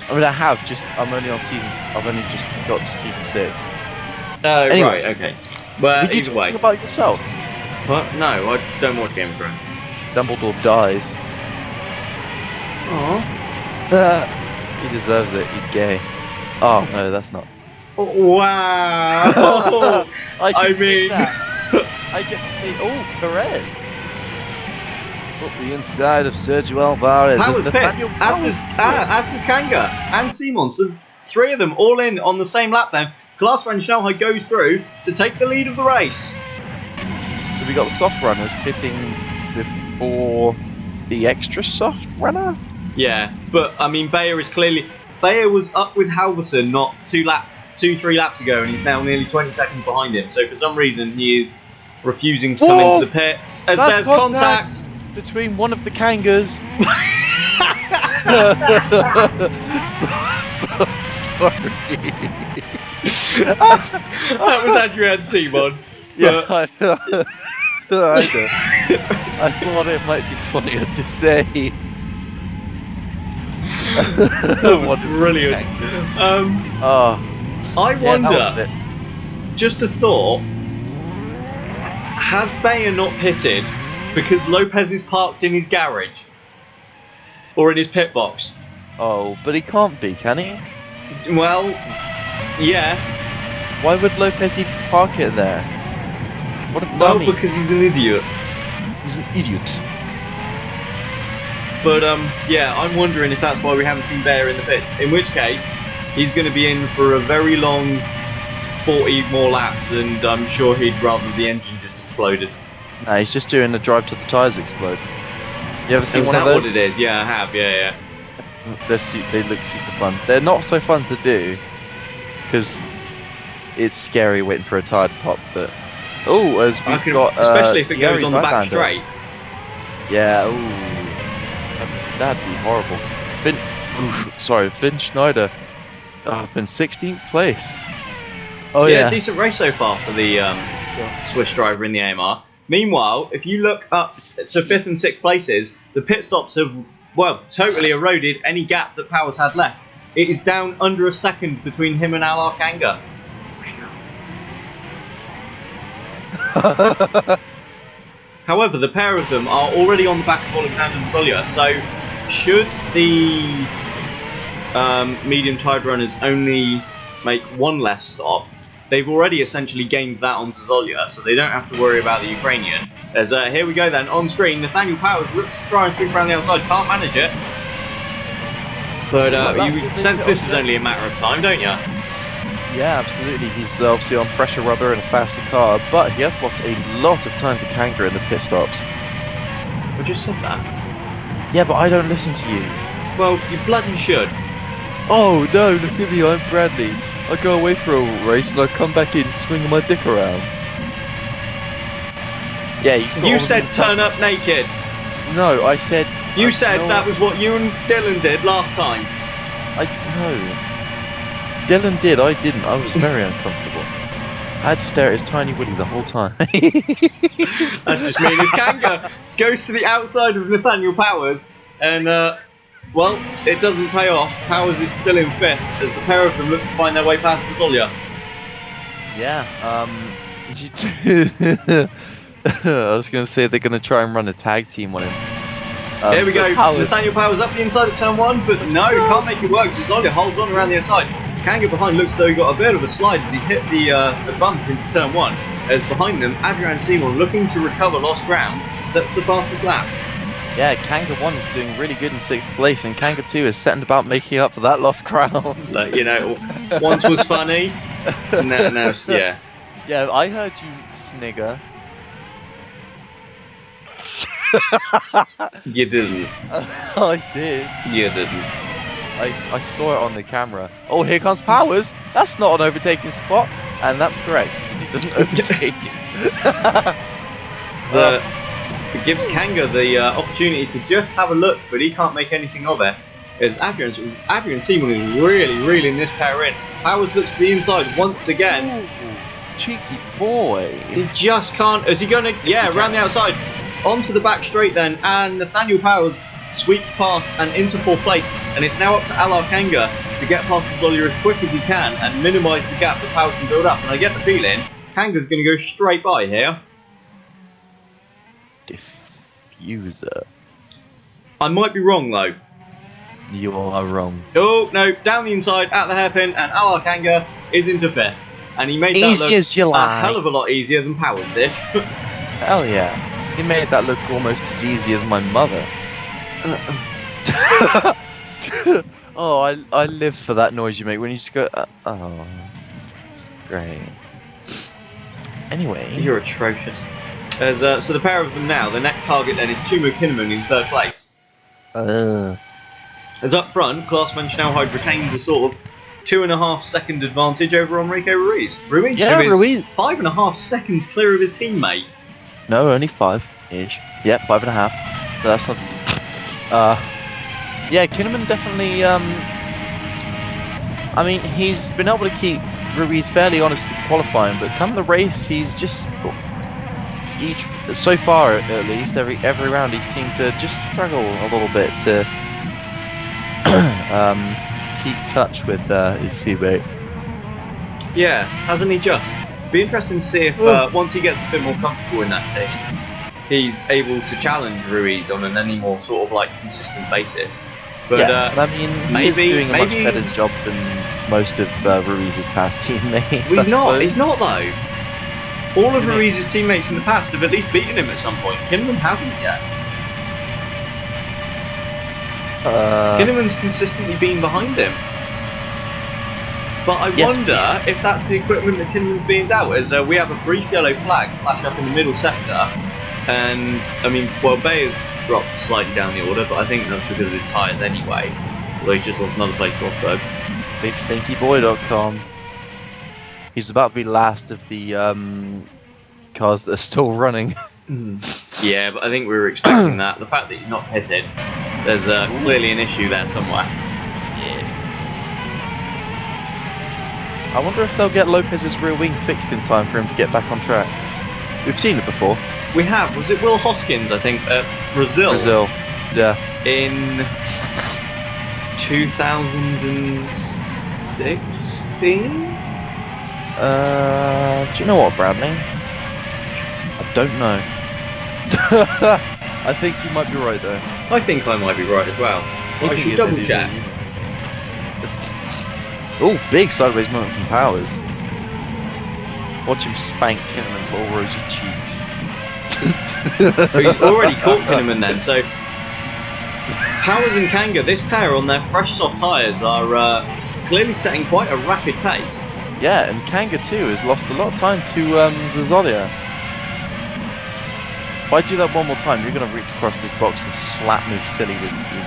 Speaker 2: I mean, I have. I'm only on I've only just got to season 6.
Speaker 1: Oh,
Speaker 2: Anyway.
Speaker 1: right, okay. Well,
Speaker 2: Did you
Speaker 1: either way.
Speaker 2: talk about yourself?
Speaker 1: But no, I don't watch Game of Thrones.
Speaker 2: Dumbledore dies.
Speaker 1: Aww.
Speaker 2: He deserves it. He's gay. Oh no, that's not.
Speaker 1: Wow.
Speaker 2: I
Speaker 1: mean-
Speaker 2: see that. I get to see. Oh, Perez. Up the inside of Sergio Alvarez.
Speaker 1: Powers
Speaker 2: is
Speaker 1: pits,
Speaker 2: Nathaniel
Speaker 1: as does Kanga and Simon. So 3 of them all in on the same lap then. Glass Van Shanghai goes through to take the lead of the race.
Speaker 2: So we got the soft runners pitting before the extra soft runner.
Speaker 1: Yeah, but I mean Bayer was up with Halverson not 2-3 laps ago, and he's now nearly 20 seconds behind him. So for some reason he is refusing to come
Speaker 2: Whoa!
Speaker 1: into the pits as
Speaker 2: That's
Speaker 1: there's contact.
Speaker 2: between one of the Kangas. Sorry.
Speaker 1: That was Adrian Simon.
Speaker 2: Yeah, I know. I thought it might be funnier to say.
Speaker 1: Oh, brilliant.
Speaker 2: Oh,
Speaker 1: I
Speaker 2: yeah, that was a
Speaker 1: wonder,
Speaker 2: bit.
Speaker 1: just a thought, has Bayer not pitted because Lopez is parked in his garage? Or in his pit box?
Speaker 2: Oh, but he can't be, can he?
Speaker 1: Well, yeah.
Speaker 2: Why would Lopez even park it there? What a
Speaker 1: Well,
Speaker 2: dummy.
Speaker 1: because he's an idiot.
Speaker 2: He's an idiot.
Speaker 1: But, yeah, I'm wondering if that's why we haven't seen Bayer in the pits. In which case, he's going to be in for a very long 40 more laps, and I'm sure he'd rather the engine just exploded.
Speaker 2: Nah, he's just doing the drive till the tyres explode. You ever seen
Speaker 1: Is
Speaker 2: one of
Speaker 1: that
Speaker 2: those?
Speaker 1: what it is? Yeah, I have, yeah.
Speaker 2: They look super fun. They're not so fun to do because it's scary waiting for a tyre to pop. But as we've got,
Speaker 1: especially if it goes
Speaker 2: Thierry's
Speaker 1: on the back
Speaker 2: right-hander.
Speaker 1: straight.
Speaker 2: Yeah. That'd be horrible. Finn Schneider. Been 16th place. Oh
Speaker 1: Yeah,
Speaker 2: yeah.
Speaker 1: decent race so far for the Swiss driver in the AMR. Meanwhile, if you look up to 5th and 6th places, the pit stops have, totally eroded any gap that Powers had left. It is down under a second between him and Alar Kanga. However, the pair of them are already on the back of Alexander Zolia, so should the medium tide runners only make one less stop, they've already essentially gained that on Zolia, so they don't have to worry about the Ukrainian. As here we go then, on screen, Nathaniel Powers looks to try and sweep around the outside, can't manage it. But you sense this is only a matter of time, don't you?
Speaker 2: Yeah, absolutely. He's obviously on pressure rubber and a faster car, but he has lost a lot of time to Kanga in the pit stops.
Speaker 1: I just said that.
Speaker 2: Yeah, but I don't listen to you.
Speaker 1: Well, you bloody should.
Speaker 2: Oh no, look at me, I'm Bradley. I go away for a race and I come back in swinging my dick around. Yeah,
Speaker 1: You said turn up naked.
Speaker 2: No, I said...
Speaker 1: You said that was what you and Dylan did last time.
Speaker 2: No. Dylan did, I didn't. I was very uncomfortable. I had to stare at his tiny willy the whole time.
Speaker 1: That's just mean as Kanga goes to the outside of Nathaniel Powers, and it doesn't pay off. Powers is still in 5th as the pair of them look to find their way past Zolia.
Speaker 2: Yeah, I was going to say they're going to try and run a tag team on him.
Speaker 1: Here we go,
Speaker 2: Powers.
Speaker 1: Nathaniel Powers up the inside of turn 1, but no, can't make it work. Zolia holds on around the outside. Kanga behind looks as though he got a bit of a slide as he hit the bump into turn 1. As behind them, Adrian Simon, looking to recover lost ground, sets the fastest lap.
Speaker 2: Yeah, Kanga 1 is doing really good in 6th place, and Kanga 2 is setting about making up for that lost ground.
Speaker 1: But, once was funny, now, yeah.
Speaker 2: Yeah, I heard you snigger.
Speaker 1: You didn't.
Speaker 2: I did.
Speaker 1: You didn't.
Speaker 2: I saw it on the camera. Oh, here comes Powers. That's not an overtaking spot, and that's correct because he doesn't overtake it.
Speaker 1: So it gives Kanga the opportunity to just have a look, but he can't make anything of it. As Adrian Seaman is really reeling this pair in. Powers looks to the inside once again.
Speaker 2: Ooh, cheeky boy.
Speaker 1: He just can't. Is he going to? Yeah, around the outside, onto the back straight then, and Nathaniel Powers sweeps past and into 4th place, and it's now up to Alar Kanga to get past Zolya as quick as he can and minimise the gap that Powers can build up. And I get the feeling Kanga's going to go straight by here.
Speaker 2: Diffuser.
Speaker 1: I might be wrong though.
Speaker 2: You are wrong.
Speaker 1: Oh no, down the inside at the hairpin, and Alar Kanga is into 5th. And he made that
Speaker 2: Easy
Speaker 1: look
Speaker 2: as you
Speaker 1: a
Speaker 2: like.
Speaker 1: hell of a lot easier than Powers did.
Speaker 2: Hell yeah. He made that look almost as easy as my mother. Oh, I live for that noise you make when you just go, oh. Great. Anyway.
Speaker 1: You're atrocious. There's, so the pair of them now, the next target then is Tumo Kinnaman in 3rd place. As up front, Classman Schnellheid retains a sort of 2.5 second advantage over Enrique Ruiz. Ruiz,
Speaker 2: Yeah,
Speaker 1: who is
Speaker 2: Ruiz.
Speaker 1: 5.5 seconds clear of his teammate.
Speaker 2: No, only 5-ish. Yep, 5.5. So that's not. Yeah, Kinnaman definitely. I mean, he's been able to keep Ruiz fairly honest in qualifying, but come the race, he's just so far at least every round he seemed to just struggle a little bit to keep touch with his teammate.
Speaker 1: Yeah, hasn't he just? Be interesting to see if once he gets a bit more comfortable in that team, he's able to challenge Ruiz on an any more sort of like consistent basis. But,
Speaker 2: yeah, but I mean, he's doing a much better
Speaker 1: he's-
Speaker 2: job than most of Ruiz's past teammates.
Speaker 1: Well, he's
Speaker 2: I
Speaker 1: not.
Speaker 2: suppose.
Speaker 1: He's not though. All of Ruiz's teammates in the past have at least beaten him at some point. Kinnaman hasn't yet. Kinnaman's consistently been behind him. But I
Speaker 2: Yes,
Speaker 1: wonder if that's the equipment that Kinnaman's being dealt. As we have a brief yellow flag flash up in the middle sector, and I mean, well, Bayer's dropped slightly down the order, but I think that's because of his tyres anyway. Although he's just lost another place to Rosberg.
Speaker 2: BigStinkyBoy.com. He's about to be last of the cars that are still running.
Speaker 1: Yeah, but I think we were expecting that. The fact that he's not pitted, there's clearly an issue there somewhere.
Speaker 2: Yes. I wonder if they'll get Lopez's rear wing fixed in time for him to get back on track. We've seen it before.
Speaker 1: We have. Was it Will Hoskins, I think, at Brazil?
Speaker 2: Yeah.
Speaker 1: In 2016?
Speaker 2: Do you know what, Bradley? I don't know. I think you might be right though.
Speaker 1: I think I might be right as well. I should double check.
Speaker 2: Oh, big sideways movement from Powers. Watch him spank Kinnaman's little rosy cheeks.
Speaker 1: But he's already caught Kinnaman then, so Powers and Kanga, this pair on their fresh soft tyres are clearly setting quite a rapid pace.
Speaker 2: Yeah, and Kanga too has lost a lot of time to Zazolya. If I do that one more time, you're going to reach across this box and slap me silly with your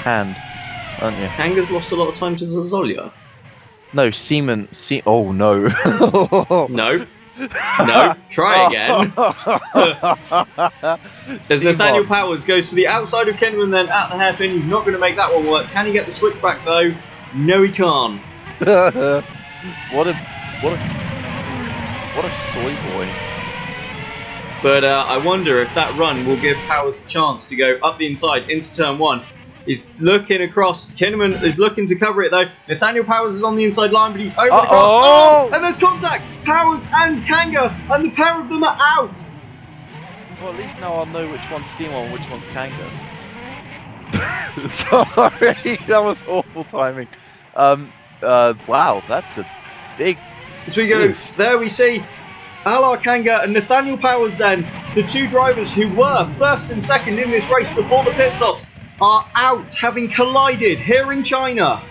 Speaker 2: hand, aren't you?
Speaker 1: Kanga's lost a lot of time to Zazolya.
Speaker 2: No, Seaman. Oh no.
Speaker 1: No. No, try again. As Nathaniel Powers goes to the outside of Kinnaman, then at the hairpin, he's not going to make that one work. Can he get the switchback though? No, he can't.
Speaker 2: What a soy boy.
Speaker 1: But I wonder if that run will give Powers the chance to go up the inside into turn 1. He's looking across. Kinnaman is looking to cover it though. Nathaniel Powers is on the inside line, but he's over the cross. Oh! And there's contact! Powers and Kanga, and the pair of them are out!
Speaker 2: Well, at least now I'll know which one's Simon and which one's Kanga. Sorry, that was awful timing. Wow, that's a big.
Speaker 1: As we go,
Speaker 2: oof.
Speaker 1: there we see Alar Kanga and Nathaniel Powers then, the two drivers who were first and second in this race before the pit stop, are out, having collided here in China.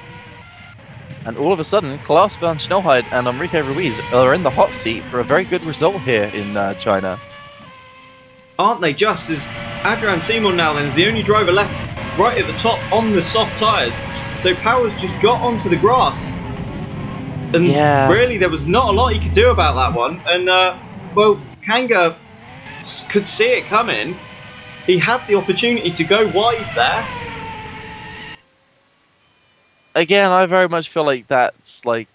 Speaker 2: And all of a sudden, Klaus van Schnellheid and Enrique Ruiz are in the hot seat for a very good result here in China.
Speaker 1: Aren't they just, as Adrian Simon now then is the only driver left right at the top on the soft tyres. So Power's just got onto the grass. And really there was not a lot he could do about that one. And, well, Kanga could see it coming. He had the opportunity to go wide there.
Speaker 2: Again, I very much feel like that's like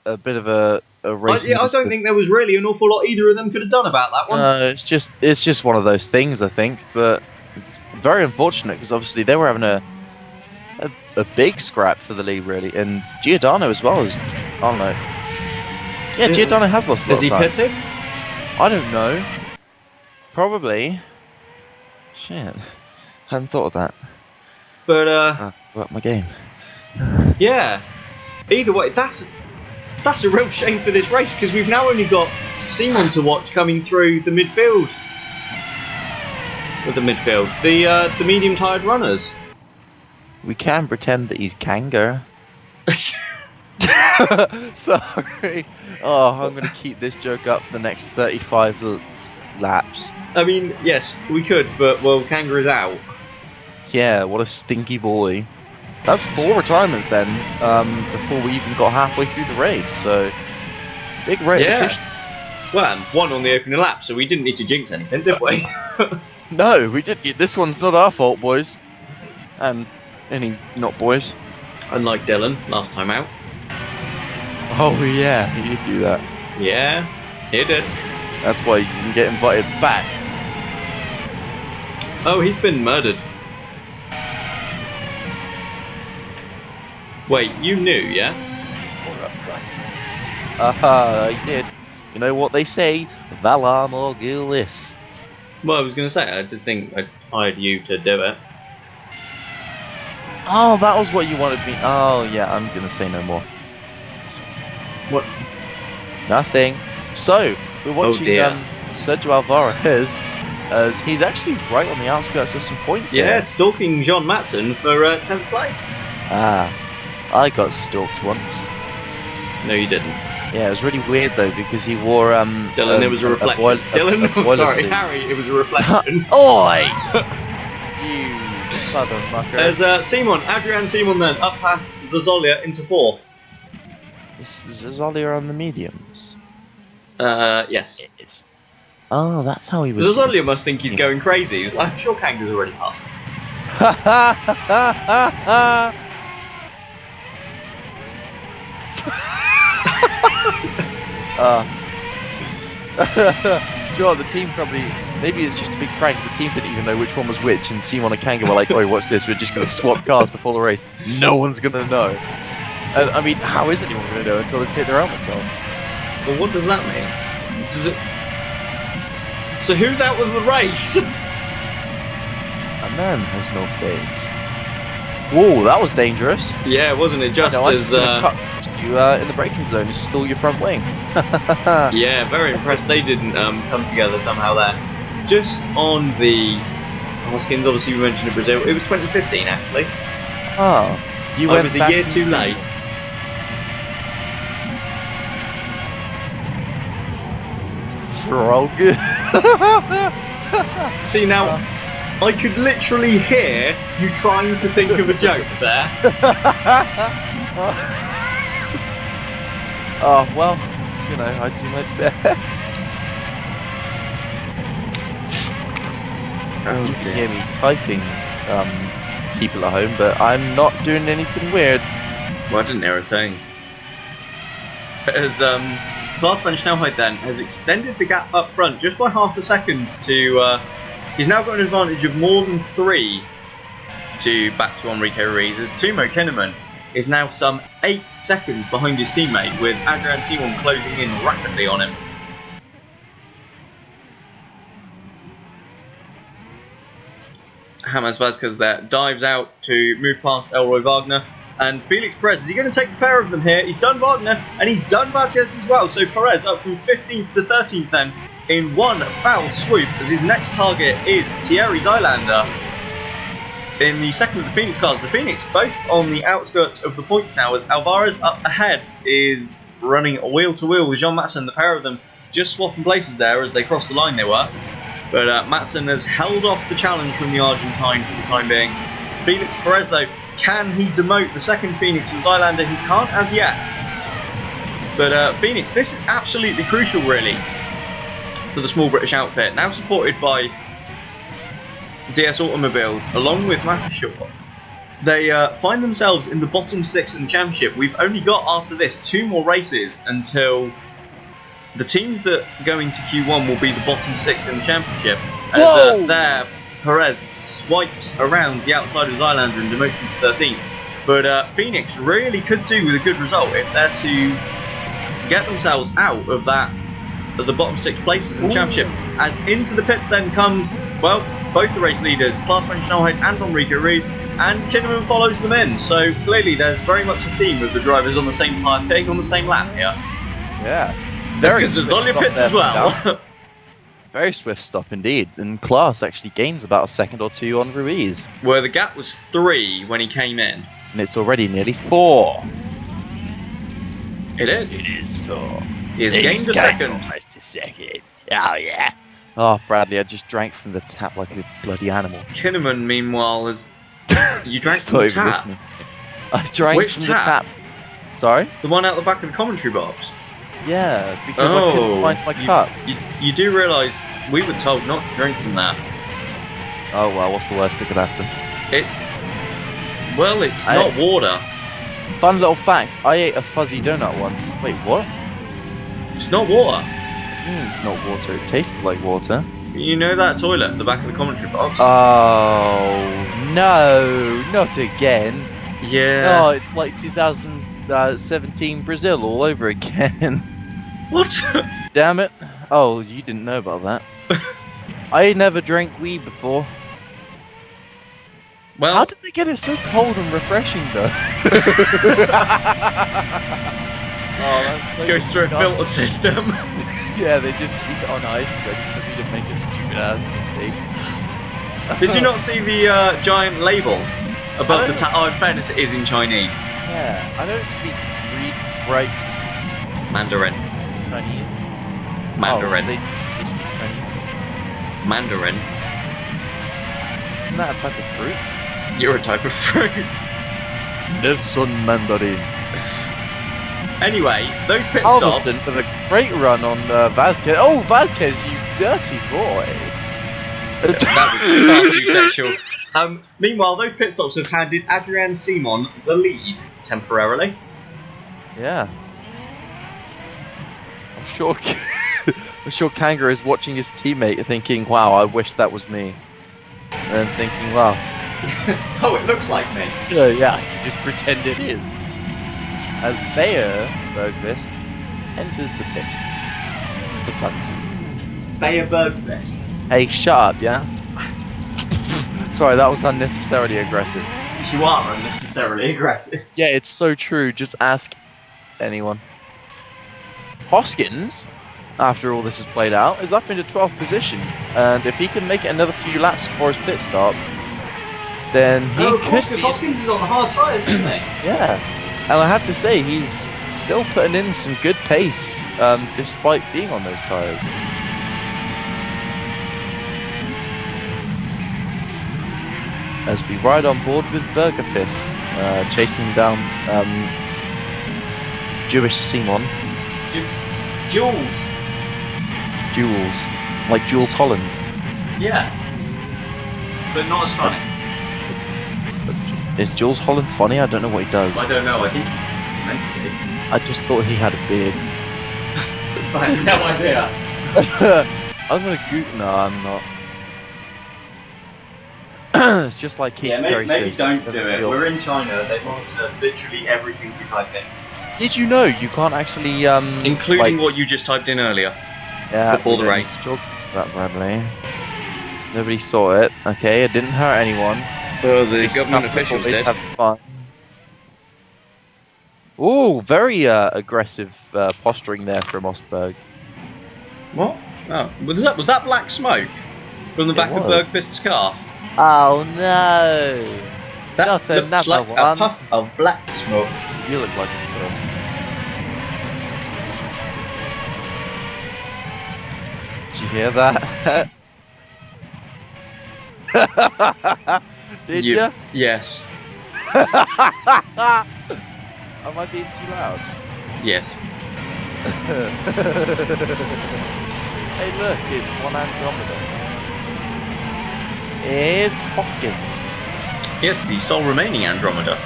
Speaker 2: a bit of a race.
Speaker 1: I don't think there was really an awful lot either of them could have done about that one.
Speaker 2: No, it's just one of those things, I think. But it's very unfortunate because obviously they were having a big scrap for the lead, really, and Giordano as well as I don't know. Yeah, Giordano has lost a lot
Speaker 1: Is he
Speaker 2: of time.
Speaker 1: pitted?
Speaker 2: I don't know. Probably. Shit, hadn't thought of that.
Speaker 1: But
Speaker 2: Got my game.
Speaker 1: yeah. Either way, that's a real shame for this race because we've now only got Simon to watch coming through the midfield. With the midfield, the medium tired runners.
Speaker 2: We can pretend that he's Kanga. Sorry. Oh, I'm gonna keep this joke up for the next 35 laps.
Speaker 1: I mean, yes, we could, but well, Kanga is out.
Speaker 2: Yeah, what a stinky boy. That's 4 retirements then, before we even got halfway through the race, so big rate of attrition.
Speaker 1: Well, and one on the opening lap, so we didn't need to jinx anything, did we?
Speaker 2: No, we did. This one's not our fault, boys. And any not boys.
Speaker 1: Unlike Dylan, last time out.
Speaker 2: Oh yeah, he did do that.
Speaker 1: Yeah, he did.
Speaker 2: That's why you can get invited back.
Speaker 1: Oh, he's been murdered. Wait, you knew, yeah?
Speaker 2: For a price. I did. You know what they say? Valar Morghulis.
Speaker 1: Well, I was going to say, I did think I hired you to do it.
Speaker 2: Oh, that was what you wanted me. Oh yeah, I'm gonna say no more.
Speaker 1: What?
Speaker 2: Nothing. So we're watching Sergio Alvarez, as he's actually right on the outskirts of some points.
Speaker 1: Yeah,
Speaker 2: there.
Speaker 1: stalking John Matson for 10th place.
Speaker 2: Ah, I got stalked once.
Speaker 1: No, you didn't.
Speaker 2: Yeah, it was really weird though because he wore
Speaker 1: Dylan, it was a reflection. Dylan, sorry,
Speaker 2: suit.
Speaker 1: Harry, it was a reflection.
Speaker 2: Oi! You motherfucker.
Speaker 1: There's Simon, Adrian Simon then, up past Zazolia into 4th.
Speaker 2: Is Zazolia on the mediums?
Speaker 1: Yes.
Speaker 2: It's... Oh, that's how he was.
Speaker 1: Zazolia must think he's going crazy. He's like, I'm sure Kanga's already passed me.
Speaker 2: Sure, the team probably, maybe it's just a big prank. The team didn't even know which one was which, and Simon and Kanga were like, "Oh, watch this! We're just going to swap cars before the race. No one's going to know." And I mean, how is anyone going to know until they take their helmets off?
Speaker 1: Well, what does that mean? Does it? So who's out with the race?
Speaker 2: A man has no face. Whoa, that was dangerous.
Speaker 1: Yeah, wasn't it? Just
Speaker 2: I know,
Speaker 1: as
Speaker 2: you in the braking zone, just stole your front wing.
Speaker 1: yeah, very impressed they didn't come together somehow there. Just on the Hoskins, obviously we mentioned in Brazil, it was 2015 actually.
Speaker 2: Oh, you
Speaker 1: I was a year too late.
Speaker 2: Frog.
Speaker 1: See now, I could literally hear you trying to think of a joke there.
Speaker 2: Oh, well, you know, I do my best. You can hear me typing, people at home, but I'm not doing anything weird.
Speaker 1: Well, I didn't hear a thing. As Lars van Snelheid then has extended the gap up front just by half a second to... he's now got an advantage of more than 3 back to Enrique Ruiz, as Timo Kinnaman is now some 8 seconds behind his teammate, with Adrian Simon closing in rapidly on him. James Vazquez there dives out to move past Elroy Wagner, and Felix Perez, is he going to take the pair of them here? He's done Wagner and he's done Vazquez as well, so Perez up from 15th to 13th then in one foul swoop, as his next target is Thierry Zylander in the second of the Phoenix cars. The Phoenix both on the outskirts of the points now, as Alvarez up ahead is running wheel to wheel with Jean Matson. The pair of them just swapping places there as they cross the line they were. But Matson has held off the challenge from the Argentine for the time being. Felix Perez, though, can he demote the second Phoenix from Zylander? He can't as yet. But Phoenix, this is absolutely crucial, really, for the small British outfit. Now supported by DS Automobiles, along with Matthew Shaw. They find themselves in the bottom 6 in the championship. We've only got, after this, 2 more races until the teams that go into Q1 will be the bottom 6 in the championship. As there, Perez swipes around the outside of Zylander and demotes him to 13th. But Phoenix really could do with a good result if they're to get themselves out of the bottom 6 places in the championship. As into the pits then comes, well, both the race leaders, Klaas van Snelheid and Enrico Ruiz, and Kinnaman follows them in. So clearly there's very much a theme of the drivers on the same tyre, pitting on the same lap here.
Speaker 2: Yeah.
Speaker 1: Because there's only pits as well.
Speaker 2: Very swift stop indeed. And Klaas actually gains about a second or 2 on Ruiz.
Speaker 1: Where the gap was 3 when he came in.
Speaker 2: And it's already nearly 4.
Speaker 1: It is.
Speaker 2: It is 4.
Speaker 1: He has gained a second.
Speaker 2: Almost a second. Oh, yeah. Oh, Bradley, I just drank from the tap like a bloody animal.
Speaker 1: Kinnaman, meanwhile, has... You drank from the tap?
Speaker 2: Listening. I drank
Speaker 1: Which
Speaker 2: from
Speaker 1: tap?
Speaker 2: the tap. Sorry?
Speaker 1: The one out the back of the commentary box?
Speaker 2: Yeah, because I couldn't find my cup.
Speaker 1: You do realise we were told not to drink from that.
Speaker 2: Oh, well, what's the worst that could happen?
Speaker 1: It's... Well, it's not water.
Speaker 2: Fun little fact, I ate a fuzzy donut once. Wait, what?
Speaker 1: It's not water.
Speaker 2: It's not water, it tasted like water.
Speaker 1: You know that toilet at the back of the commentary box?
Speaker 2: Oh, no, not again.
Speaker 1: Yeah.
Speaker 2: Oh, it's like 2017 Brazil all over again.
Speaker 1: What?
Speaker 2: Damn it. Oh, you didn't know about that. I never drank weed before.
Speaker 1: Well,
Speaker 2: how did they get it so cold and refreshing, though? Oh, that's so
Speaker 1: goes through a filter system.
Speaker 2: Yeah, they just keep it on ice ready for me to make a stupid ass mistake.
Speaker 1: Did you not see the giant label above the tap? Oh, in fairness, it is in Chinese.
Speaker 2: Yeah, I don't speak right
Speaker 1: Mandarin.
Speaker 2: Chinese.
Speaker 1: Mandarin.
Speaker 2: Oh, they speak Chinese.
Speaker 1: Mandarin.
Speaker 2: Isn't that a type of fruit?
Speaker 1: You're a type of fruit.
Speaker 2: Nelson Mandarin.
Speaker 1: Anyway, those pit
Speaker 2: Alderson
Speaker 1: stops.
Speaker 2: with a great run on Vasquez. Oh, Vasquez, you dirty boy.
Speaker 1: That was far too sexual. Meanwhile, those pit stops have handed Adrian Simon the lead temporarily.
Speaker 2: Yeah. I'm sure Kanga is watching his teammate thinking, wow, I wish that was me. And then thinking, wow.
Speaker 1: Oh, it looks like me.
Speaker 2: Yeah, you just pretend it is. As Bayer Bergqvist enters the pits. The Francis.
Speaker 1: Bayer Bergqvist.
Speaker 2: Hey, shut up, yeah? Sorry, that was unnecessarily aggressive.
Speaker 1: You are unnecessarily aggressive.
Speaker 2: Yeah, it's so true. Just ask anyone. Hoskins, after all this is played out, is up into 12th position. And if he can make it another few laps before his pit stop, then he could.
Speaker 1: Because Hoskins is on the hard tyres, isn't he?
Speaker 2: Yeah. And I have to say, he's still putting in some good pace, despite being on those tyres. As we ride on board with Bergerfist, chasing down Jewish Simon.
Speaker 1: Jules.
Speaker 2: Like Jules Holland.
Speaker 1: Yeah. But not as funny.
Speaker 2: Is Jules Holland funny? I don't know what he does.
Speaker 1: I don't know, I think he's meant to be.
Speaker 2: I just thought he had a beard.
Speaker 1: I have no idea.
Speaker 2: I'm gonna no, I'm not. It's just like Keith Perry
Speaker 1: maybe
Speaker 2: says.
Speaker 1: don't do it. We're in China, they monitor literally everything you type in.
Speaker 2: Did you know you can't actually
Speaker 1: including what you just typed in earlier?
Speaker 2: Yeah,
Speaker 1: before the race.
Speaker 2: That Bradley. Nobody saw it. Okay, it didn't hurt anyone.
Speaker 1: Well, the
Speaker 2: Just
Speaker 1: government
Speaker 2: have to
Speaker 1: officials
Speaker 2: always
Speaker 1: did.
Speaker 2: have fun. Ooh, very aggressive posturing there from Ostberg.
Speaker 1: What? Oh, was that black smoke from the back of
Speaker 2: was.
Speaker 1: Bergqvist's car?
Speaker 2: Oh no!
Speaker 1: That
Speaker 2: Not
Speaker 1: looks
Speaker 2: another
Speaker 1: like
Speaker 2: one.
Speaker 1: a puff of black smoke.
Speaker 2: You look like a girl. Did you hear that? Did ya?
Speaker 1: Yes.
Speaker 2: Am I being too loud?
Speaker 1: Yes.
Speaker 2: Hey look, it's one Andromeda. It's fucking.
Speaker 1: Yes, the sole remaining Andromeda.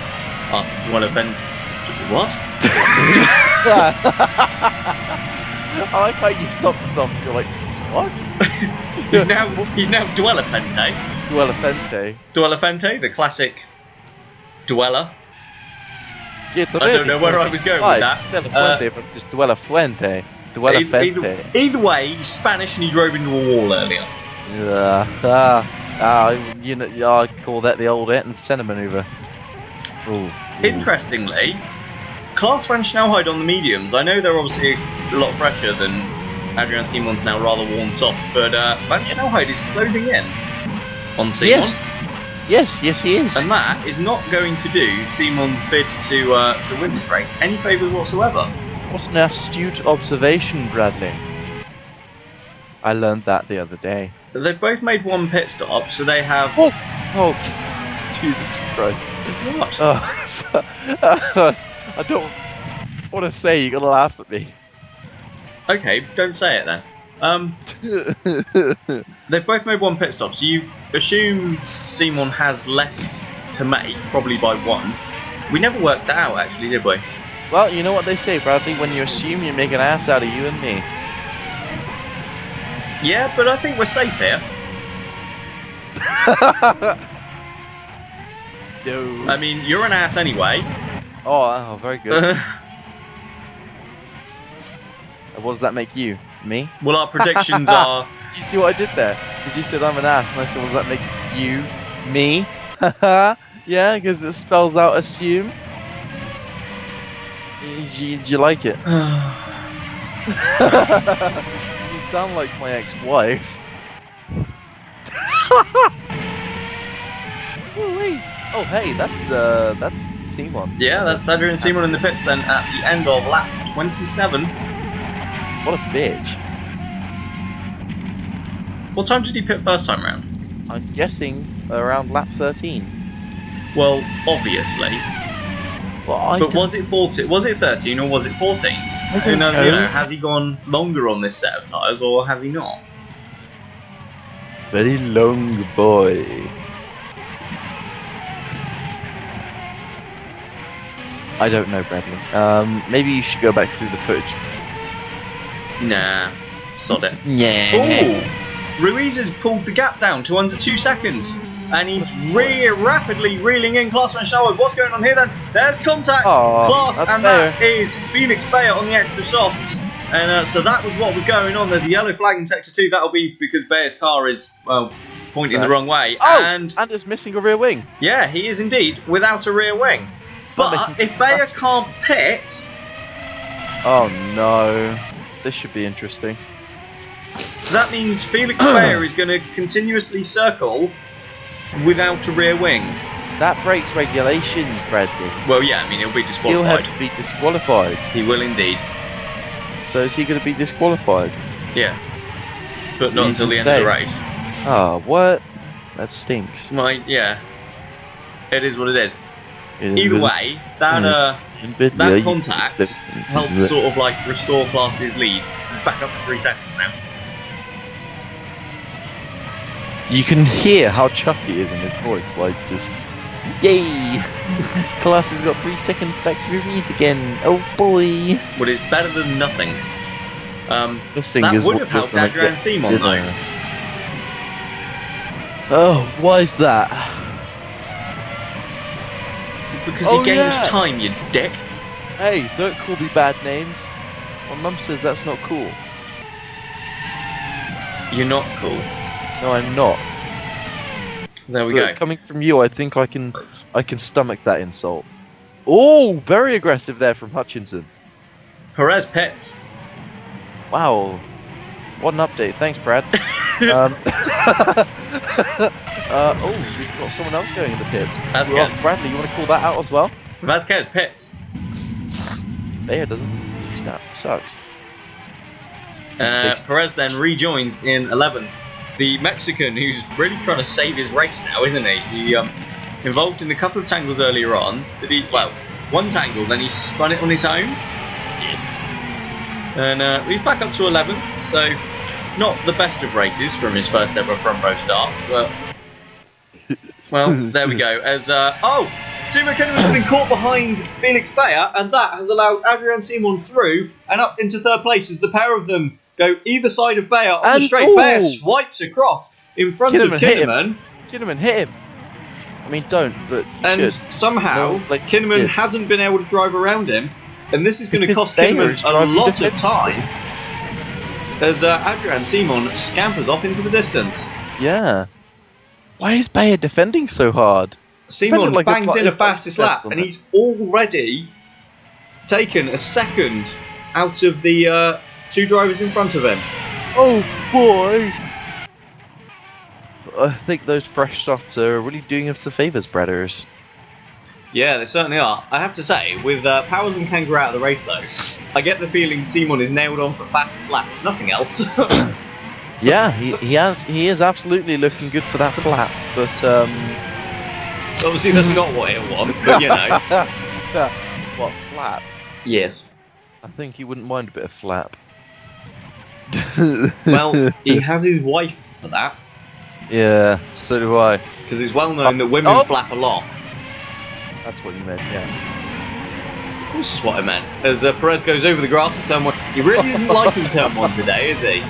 Speaker 1: After Dweller Fen... What?
Speaker 2: I like how you stopped yourself and you're like, what?
Speaker 1: he's now Dweller Fente.
Speaker 2: Dweller Fente.
Speaker 1: Dweller Fente, the classic Dweller.
Speaker 2: Yeah,
Speaker 1: I don't know where I was going with that.
Speaker 2: Dweller Fuente versus Dweller Fuente. Dweller Fente.
Speaker 1: Either way, he's Spanish and he drove into a wall earlier.
Speaker 2: You know, I call that the old Ayrton Senna maneuver. Ooh.
Speaker 1: Interestingly, Klaas van Snelheid on the mediums, I know they're obviously a lot fresher than Adrian Simon's now rather worn soft, but Van Snelheid is closing in on Simon.
Speaker 2: Yes, he is.
Speaker 1: And that is not going to do Simon's bid to win this race any favours whatsoever.
Speaker 2: What's an astute observation, Bradley? I learned that the other day.
Speaker 1: They've both made one pit stop, so they have...
Speaker 2: Oh, Jesus Christ.
Speaker 1: What?
Speaker 2: I don't want to say you're going to laugh at me.
Speaker 1: Okay, don't say it then. They've both made one pit stop, so you assume Simon has less to make, probably by one. We never worked that out, actually, did we?
Speaker 2: Well, you know what they say, Bradley, when you assume you make an ass out of you and me.
Speaker 1: Yeah, but I think we're safe here.
Speaker 2: No.
Speaker 1: I mean, you're an ass anyway.
Speaker 2: Oh, very good. What does that make you? Me?
Speaker 1: Well, our predictions are...
Speaker 2: You see what I did there? Because you said I'm an ass, and I said, what does that make you? Me? Yeah, because it spells out assume. Do you like it? You sound like my ex-wife. Oh, hey, that's Simon.
Speaker 1: Yeah, that's Adrian Simon in the pits then at the end of lap 27.
Speaker 2: What a bitch.
Speaker 1: What time did he pit first time round?
Speaker 2: I'm guessing around lap 13.
Speaker 1: Well, obviously. But was it 14? Was it 13 or was it 14?
Speaker 2: I don't know.
Speaker 1: You know, has he gone longer on this set of tyres or has he not?
Speaker 2: Very long boy. I don't know, Bradley. Maybe you should go back through the footage.
Speaker 1: Nah, sod it.
Speaker 2: Yeah.
Speaker 1: Ooh! Ruiz has pulled the gap down to under 2 seconds. And he's rapidly reeling in Klaas van Snelheid. What's going on here then? There's contact! Klaas, and that is Felix Bayer on the extra softs. And so that was what was going on. There's a yellow flag in sector 2. That'll be because Bayer's car is, well, pointing the wrong way.
Speaker 2: Oh,
Speaker 1: and
Speaker 2: it's missing a rear wing.
Speaker 1: Yeah, he is indeed, without a rear wing. But if Bayer can't pit...
Speaker 2: Oh no. This should be interesting.
Speaker 1: That means Felix Bayer is going to continuously circle without a rear wing.
Speaker 2: That breaks regulations, Bradley.
Speaker 1: Well, yeah, I mean, he'll be disqualified.
Speaker 2: He'll have to be disqualified.
Speaker 1: He will indeed.
Speaker 2: So is he going to be disqualified?
Speaker 1: Yeah. But not until the end of the race.
Speaker 2: Oh, what? That stinks.
Speaker 1: Yeah. It is what it is. Either way, that contact helped sort of like restore Klaas's lead. He's back up to 3 seconds now.
Speaker 2: You can hear how chuffed he is in his voice, like just, yay! Klaas has got 3 seconds back to Ruiz again. Oh boy!
Speaker 1: But it's better than nothing.
Speaker 2: Nothing
Speaker 1: that
Speaker 2: is
Speaker 1: would have helped Adrian Simon though.
Speaker 2: Oh, why is that?
Speaker 1: Because he gains time, you dick.
Speaker 2: Hey, don't call me bad names. My mum says that's not cool.
Speaker 1: You're not cool.
Speaker 2: No, I'm not.
Speaker 1: There we go.
Speaker 2: Coming from you, I think I can stomach that insult. Oh, very aggressive there from Hutchinson.
Speaker 1: Perez pits.
Speaker 2: Wow, what an update! Thanks, Brad. Oh, we've got someone else going in the pits.
Speaker 1: Vasquez.
Speaker 2: Bradley, you want to call that out as well?
Speaker 1: Vasquez pits.
Speaker 2: Bayer doesn't. He sucks.
Speaker 1: Perez then rejoins in 11th. the Mexican who's really trying to save his race now, isn't he? He involved in a couple of tangles earlier on. Did he? Well, one tangle, then he spun it on his own. And he's back up to 11th, so not the best of races from his first ever front row start. Well, there we go. As Timo Kinnaman has been caught behind Felix Bayer, and that has allowed Adrian Simon through and up into third place as the pair of them go either side of Bayer on the straight. Bayer swipes across in front of Kinnaman.
Speaker 2: Kinnaman hit him. I mean, don't, but
Speaker 1: somehow Kinnaman hasn't been able to drive around him, and this is going to cost Kinnaman a lot of time as Adrian Simon scampers off into the distance.
Speaker 2: Yeah. Why is Bayer defending so hard?
Speaker 1: Simon bangs in a fastest lap, and he's already taken a second out of the two drivers in front of him.
Speaker 2: Oh boy! I think those fresh starts are really doing us the favours, Bredders.
Speaker 1: Yeah, they certainly are. I have to say, with Powers and Kangaroo out of the race though, I get the feeling Simon is nailed on for fastest lap, if nothing else.
Speaker 2: Yeah, he is absolutely looking good for that flap, but
Speaker 1: obviously that's not what he'll want, but you know.
Speaker 2: What, flap?
Speaker 1: Yes.
Speaker 2: I think he wouldn't mind a bit of flap.
Speaker 1: Well, he has his wife for that.
Speaker 2: Yeah, so do I.
Speaker 1: Because it's well known that women flap a lot.
Speaker 2: That's what you meant, yeah.
Speaker 1: Of course, is what I meant. As Perez goes over the grass at turn 1, he really isn't liking turn 1 today, is he?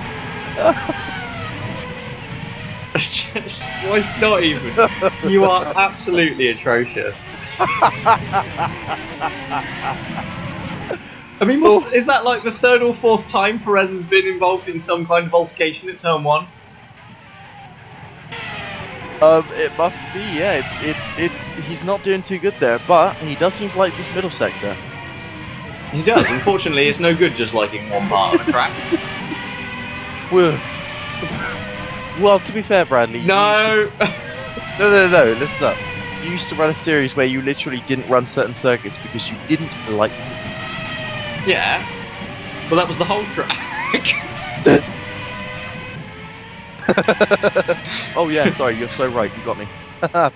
Speaker 1: Just, well, it's not even. You are absolutely atrocious. I mean, is that like the third or fourth time Perez has been involved in some kind of altercation at turn 1?
Speaker 2: It must be, yeah. It's he's not doing too good there, but he does seem to like this middle sector.
Speaker 1: He does. Unfortunately, it's no good just liking one part of a track.
Speaker 2: Well, to be fair, Bradley.
Speaker 1: No.
Speaker 2: No. Listen up. You used to run a series where you literally didn't run certain circuits because you didn't like them.
Speaker 1: Yeah. Well, that was the whole track.
Speaker 2: Oh yeah, sorry, you're so right. You got me.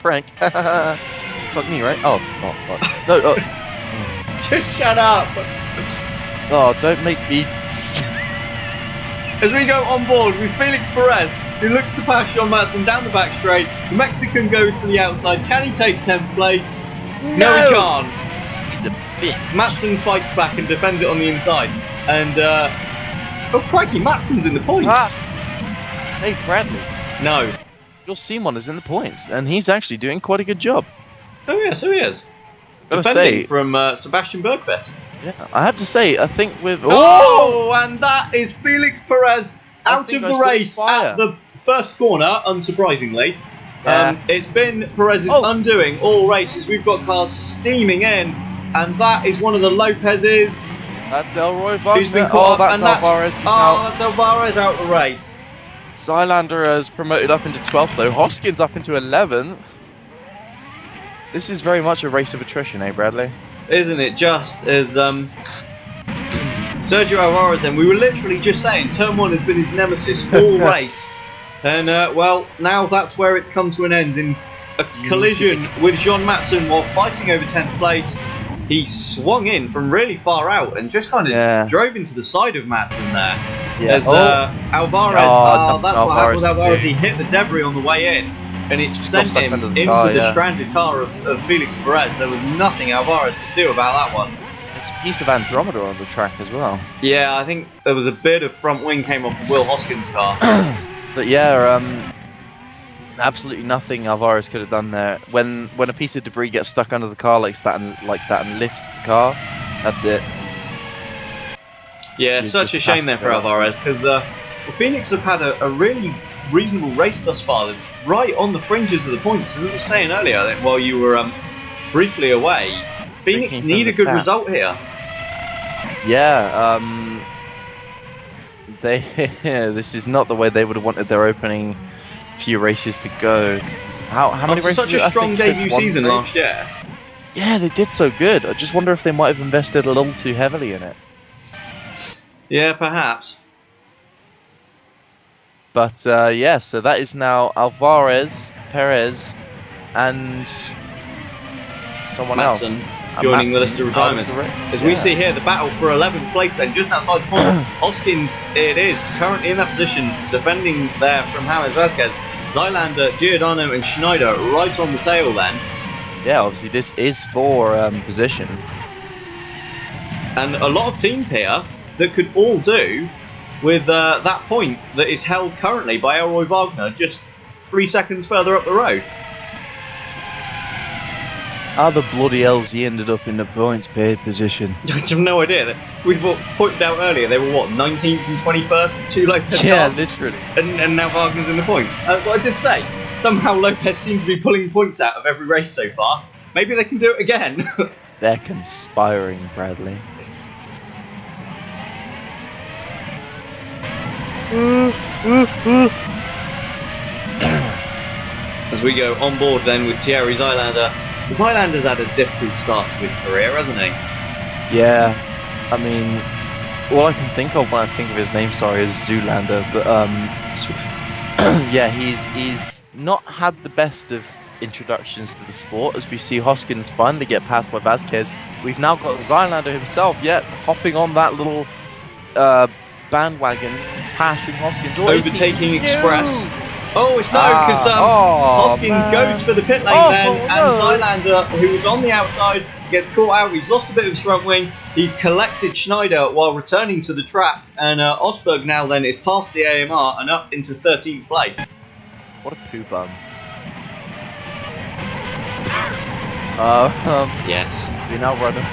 Speaker 2: Pranked. Fuck me, right? Oh, fuck. No.
Speaker 1: Just shut up.
Speaker 2: Oh, don't make me.
Speaker 1: As we go on board with Felix Perez, who looks to pass John Matson down the back straight. The Mexican goes to the outside. Can he take 10th place? No, he can't.
Speaker 2: He's a bitch.
Speaker 1: Matson fights back and defends it on the inside. And, oh crikey, Matson's in the points.
Speaker 2: Hey, Bradley.
Speaker 1: No.
Speaker 2: Your Simon is in the points, and he's actually doing quite a good job.
Speaker 1: Oh, yeah, so he is.
Speaker 2: Gotta
Speaker 1: Defending
Speaker 2: say,
Speaker 1: from Sebastian Bergfest.
Speaker 2: Yeah, I have to say, I think with...
Speaker 1: Oh, and that is Felix Perez out of the race at the first corner, unsurprisingly.
Speaker 2: Yeah.
Speaker 1: It's been Perez's undoing all races. We've got cars steaming in, and that is one of the Lopez's.
Speaker 2: That's Elroy Wagner.
Speaker 1: Who's been caught up,
Speaker 2: that's Alvarez.
Speaker 1: That's Alvarez out the race.
Speaker 2: Zylander has promoted up into 12th, though. Hoskins up into 11th. This is very much a race of attrition, eh, Bradley?
Speaker 1: Isn't it just as Sergio Alvarez then, we were literally just saying turn 1 has been his nemesis all race. And, well, now that's where it's come to an end in a collision with Jean Matson while fighting over 10th place. He swung in from really far out and just kind of drove into the side of Matson there. Yeah. As Alvarez, that's what happened with Alvarez. He hit the debris on the way in. And it sent him into the stranded car of Felix Perez. There was nothing Alvarez could do about that one.
Speaker 2: There's a piece of Andromeda on the track as well.
Speaker 1: Yeah, I think there was a bit of front wing came off of Will Hoskins' car.
Speaker 2: But yeah, absolutely nothing Alvarez could have done there. When a piece of debris gets stuck under the car like that and lifts the car, that's it.
Speaker 1: Yeah, such a shame there for Alvarez because Phoenix have had a really reasonable race thus far. They're right on the fringes of the points. And I was saying earlier that while you were briefly away, Phoenix need a good result here.
Speaker 2: Yeah, this is not the way they would have wanted their opening few races to go. How many races?
Speaker 1: Such a strong debut season last year.
Speaker 2: Yeah, they did so good. I just wonder if they might have invested a little too heavily in it.
Speaker 1: Yeah, perhaps.
Speaker 2: But yeah, so that is now Alvarez, Perez, and someone
Speaker 1: Matson
Speaker 2: else.
Speaker 1: joining the
Speaker 2: Matson
Speaker 1: list of retirements.
Speaker 2: out of
Speaker 1: As we see here, the battle for 11th place then, just outside the corner. Hoskins, it is, currently in that position, defending there from James Vasquez. Zylander, Giordano and Schneider right on the tail then.
Speaker 2: Yeah, obviously this is for position.
Speaker 1: And a lot of teams here that could all do with that point that is held currently by Elroy Wagner just 3 seconds further up the road.
Speaker 2: How the bloody hell's he ended up in the points paid position?
Speaker 1: I have no idea. We pointed out earlier they were what, 19th and 21st, 2 Lopez
Speaker 2: Yeah,
Speaker 1: cars,
Speaker 2: literally.
Speaker 1: and now Wagner's in the points. But I did say somehow Lopez seemed to be pulling points out of every race so far. Maybe they can do it again.
Speaker 2: They're conspiring, Bradley.
Speaker 1: As we go on board then with Thierry Zylander. Zylander's had a difficult start to his career, hasn't he?
Speaker 2: Yeah, I mean, all I can think of when I think of his name, sorry, is Zoolander. But yeah, he's not had the best of introductions to the sport. As we see Hoskins finally get passed by Vasquez, we've now got Zylander himself, hopping on that little bandwagon, passing Hoskins.
Speaker 1: Overtaking Express. Oh, it's no, because Hoskins goes for the pit lane and Zylander, who was on the outside, gets caught out. He's lost a bit of his front wing. He's collected Schneider while returning to the track, and Osberg now then is past the AMR and up into 13th place.
Speaker 2: What a poo bum.
Speaker 1: Yes.
Speaker 2: We now ride on.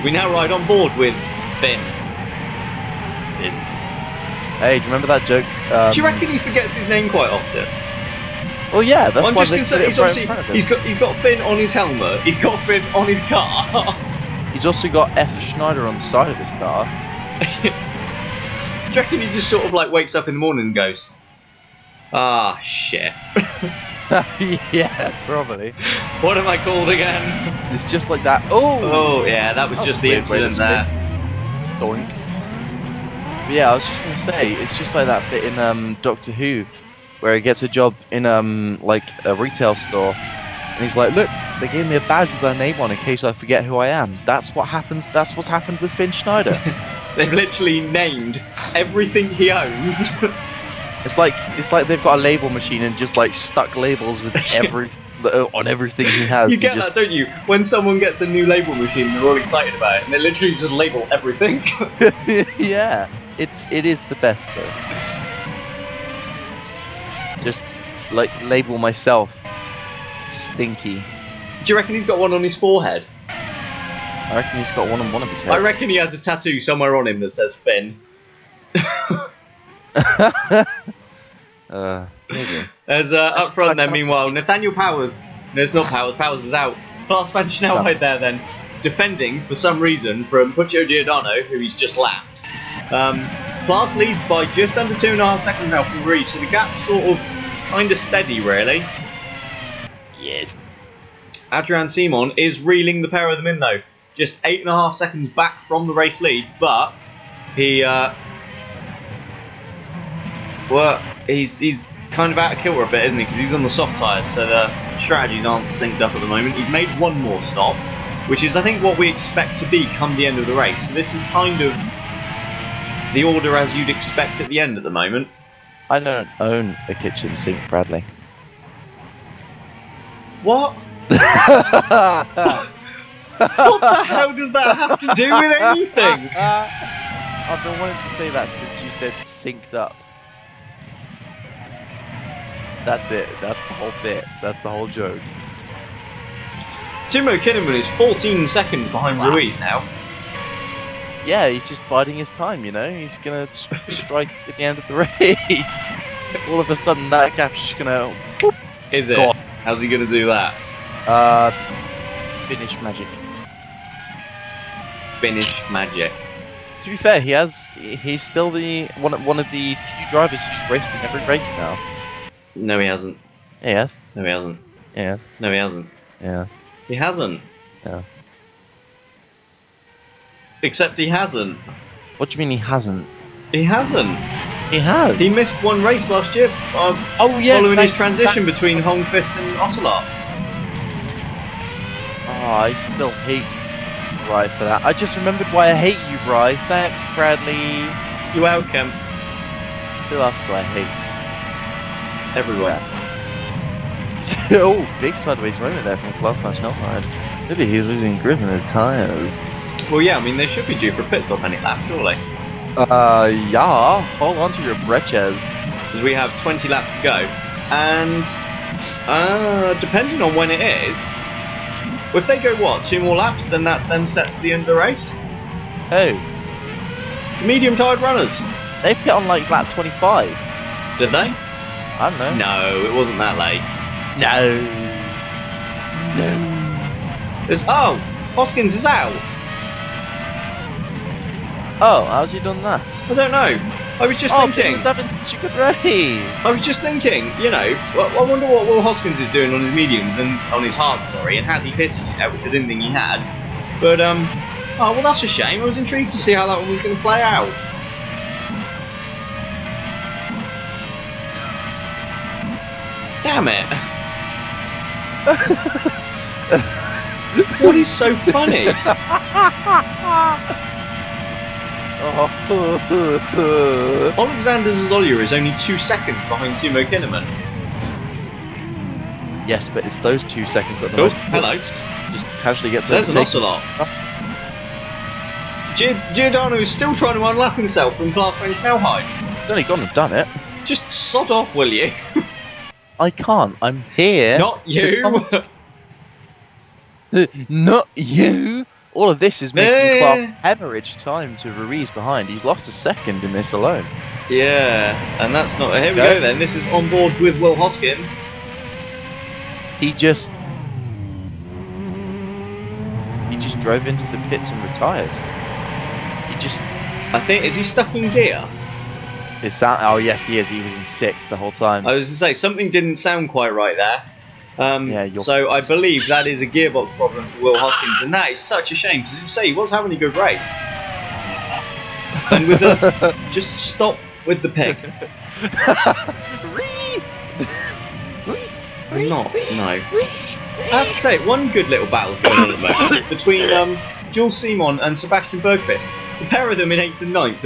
Speaker 1: We now ride on board with Finn.
Speaker 2: Hey, do you remember that joke?
Speaker 1: Do you reckon he forgets his name quite often?
Speaker 2: Well, yeah, that's
Speaker 1: I'm
Speaker 2: why
Speaker 1: just
Speaker 2: they
Speaker 1: concerned.
Speaker 2: put it right in front of him.
Speaker 1: He's got Finn on his helmet. He's got Finn on his car.
Speaker 2: He's also got F Schneider on the side of his car.
Speaker 1: Do you reckon he just sort of like wakes up in the morning and goes, "Ah, shit."
Speaker 2: Yeah, probably.
Speaker 1: What am I called again?
Speaker 2: It's just like that. Oh,
Speaker 1: yeah, that was just the
Speaker 2: weird way to
Speaker 1: incident there.
Speaker 2: Doink. But yeah, I was just gonna say, it's just like that bit in Doctor Who, where he gets a job in like a retail store, and he's like, "Look, they gave me a badge with their name on in case I forget who I am." That's what happens. That's what's happened with Finn Schneider.
Speaker 1: They've literally named everything he owns.
Speaker 2: It's like they've got a label machine and just like stuck labels with on everything he has.
Speaker 1: You get that, don't you? When someone gets a new label machine, they're all excited about it, and they literally just label everything.
Speaker 2: Yeah, it is the best though. Just like label myself Stinky.
Speaker 1: Do you reckon he's got one on his forehead?
Speaker 2: I reckon he's got one on one of his heads.
Speaker 1: I reckon he has a tattoo somewhere on him that says Finn.
Speaker 2: Maybe.
Speaker 1: There's up front then, meanwhile, Nathaniel Powers. No, it's not Powers. Powers is out. Klaas van Snelheid there then, defending for some reason from Puccio Giordano, who he's just lapped. Klaas leads by just under 2.5 seconds now from Reese, so the gap's sort of kind of steady, really.
Speaker 2: Yes.
Speaker 1: Adrian Simon is reeling the pair of them in though, just 8.5 seconds back from the race lead, but he he's kind of out of kilter a bit, isn't he? Because he's on the soft tyres, so the strategies aren't synced up at the moment. He's made one more stop, which is I think what we expect to be come the end of the race. So this is kind of the order as you'd expect at the end at the moment.
Speaker 2: I don't own a kitchen sink, Bradley.
Speaker 1: What? What the hell does that have to do with anything?
Speaker 2: I've been wanting to say that since you said synced up. That's it. That's the whole bit. That's the whole joke.
Speaker 1: Timo Kinnaman is 14 seconds behind Ruiz now.
Speaker 2: Yeah, he's just biding his time, you know? He's gonna strike at the end of the race. All of a sudden, that gap's just gonna... Whoop,
Speaker 1: is it? How's he gonna do that?
Speaker 2: Finish magic.
Speaker 1: Finish magic.
Speaker 2: To be fair, he's still the one of the few drivers who's raced in every race now.
Speaker 1: No, he hasn't.
Speaker 2: He has.
Speaker 1: No, he hasn't.
Speaker 2: He has.
Speaker 1: No, he hasn't.
Speaker 2: Yeah.
Speaker 1: He hasn't.
Speaker 2: Yeah.
Speaker 1: Except he hasn't.
Speaker 2: What do you mean he hasn't?
Speaker 1: He hasn't.
Speaker 2: He has.
Speaker 1: He missed one race last year.
Speaker 2: Oh yeah.
Speaker 1: Following his transition between Holmqvist and Ocelot.
Speaker 2: Oh, I still hate Bry for that. I just remembered why I hate you, Bry. Thanks, Bradley.
Speaker 1: You're welcome.
Speaker 2: Who else do I hate?
Speaker 1: Everyone.
Speaker 2: Oh, big sideways moment there from Klaus van Schnellheid. Maybe he's losing grip in his tyres.
Speaker 1: Well, yeah, I mean, they should be due for a pit stop any lap, surely.
Speaker 2: Yeah. Hold on to your bretches.
Speaker 1: Because we have 20 laps to go. And, depending on when it is, if they go, what, 2 more laps, then that's them set to the end of the race?
Speaker 2: Oh.
Speaker 1: The medium-tired runners.
Speaker 2: They pit on like lap 25.
Speaker 1: Did they?
Speaker 2: I don't know.
Speaker 1: No, it wasn't that late.
Speaker 2: No.
Speaker 1: Oh, Hoskins is out.
Speaker 2: Oh, how's he done that?
Speaker 1: I don't know. I was just thinking.
Speaker 2: What's happened since you could race?
Speaker 1: I was just thinking, you know, I wonder what Will Hoskins is doing on his mediums and on his hards, and has he pitted yet, which I didn't think he had. But, oh, well, that's a shame. I was intrigued to see how that one was going to play out. Damn it. What is so funny? Alexander Zazolya is only 2 seconds behind Timo Kinnaman.
Speaker 2: Yes, but it's those 2 seconds that are the most
Speaker 1: hello.
Speaker 2: Just casually gets
Speaker 1: There's an
Speaker 2: overtaken.
Speaker 1: Ocelot. Giordano is still trying to unlap himself from Class van Snelheid.
Speaker 2: He's only gone and done it.
Speaker 1: Just sod off, will you?
Speaker 2: I can't. I'm here.
Speaker 1: Not you.
Speaker 2: Not you. All of this is making Klaus hemorrhage time to Ruiz behind. He's lost a second in this alone.
Speaker 1: Yeah, and that's not. Here we go then. This is on board with Will Hoskins.
Speaker 2: He just drove into the pits and retired.
Speaker 1: I think, is he stuck in gear?
Speaker 2: Oh yes, he is. He was in sixth the whole time.
Speaker 1: I was to say something didn't sound quite right there. So I believe that is a gearbox problem for Will Hoskins, and that is such a shame because, as you say, he was having a good race. And with just stop with the pig. No. I have to say, one good little battle's going on at the moment between Jules Simon and Sebastian Bergqvist. The pair of them in 8th and 9th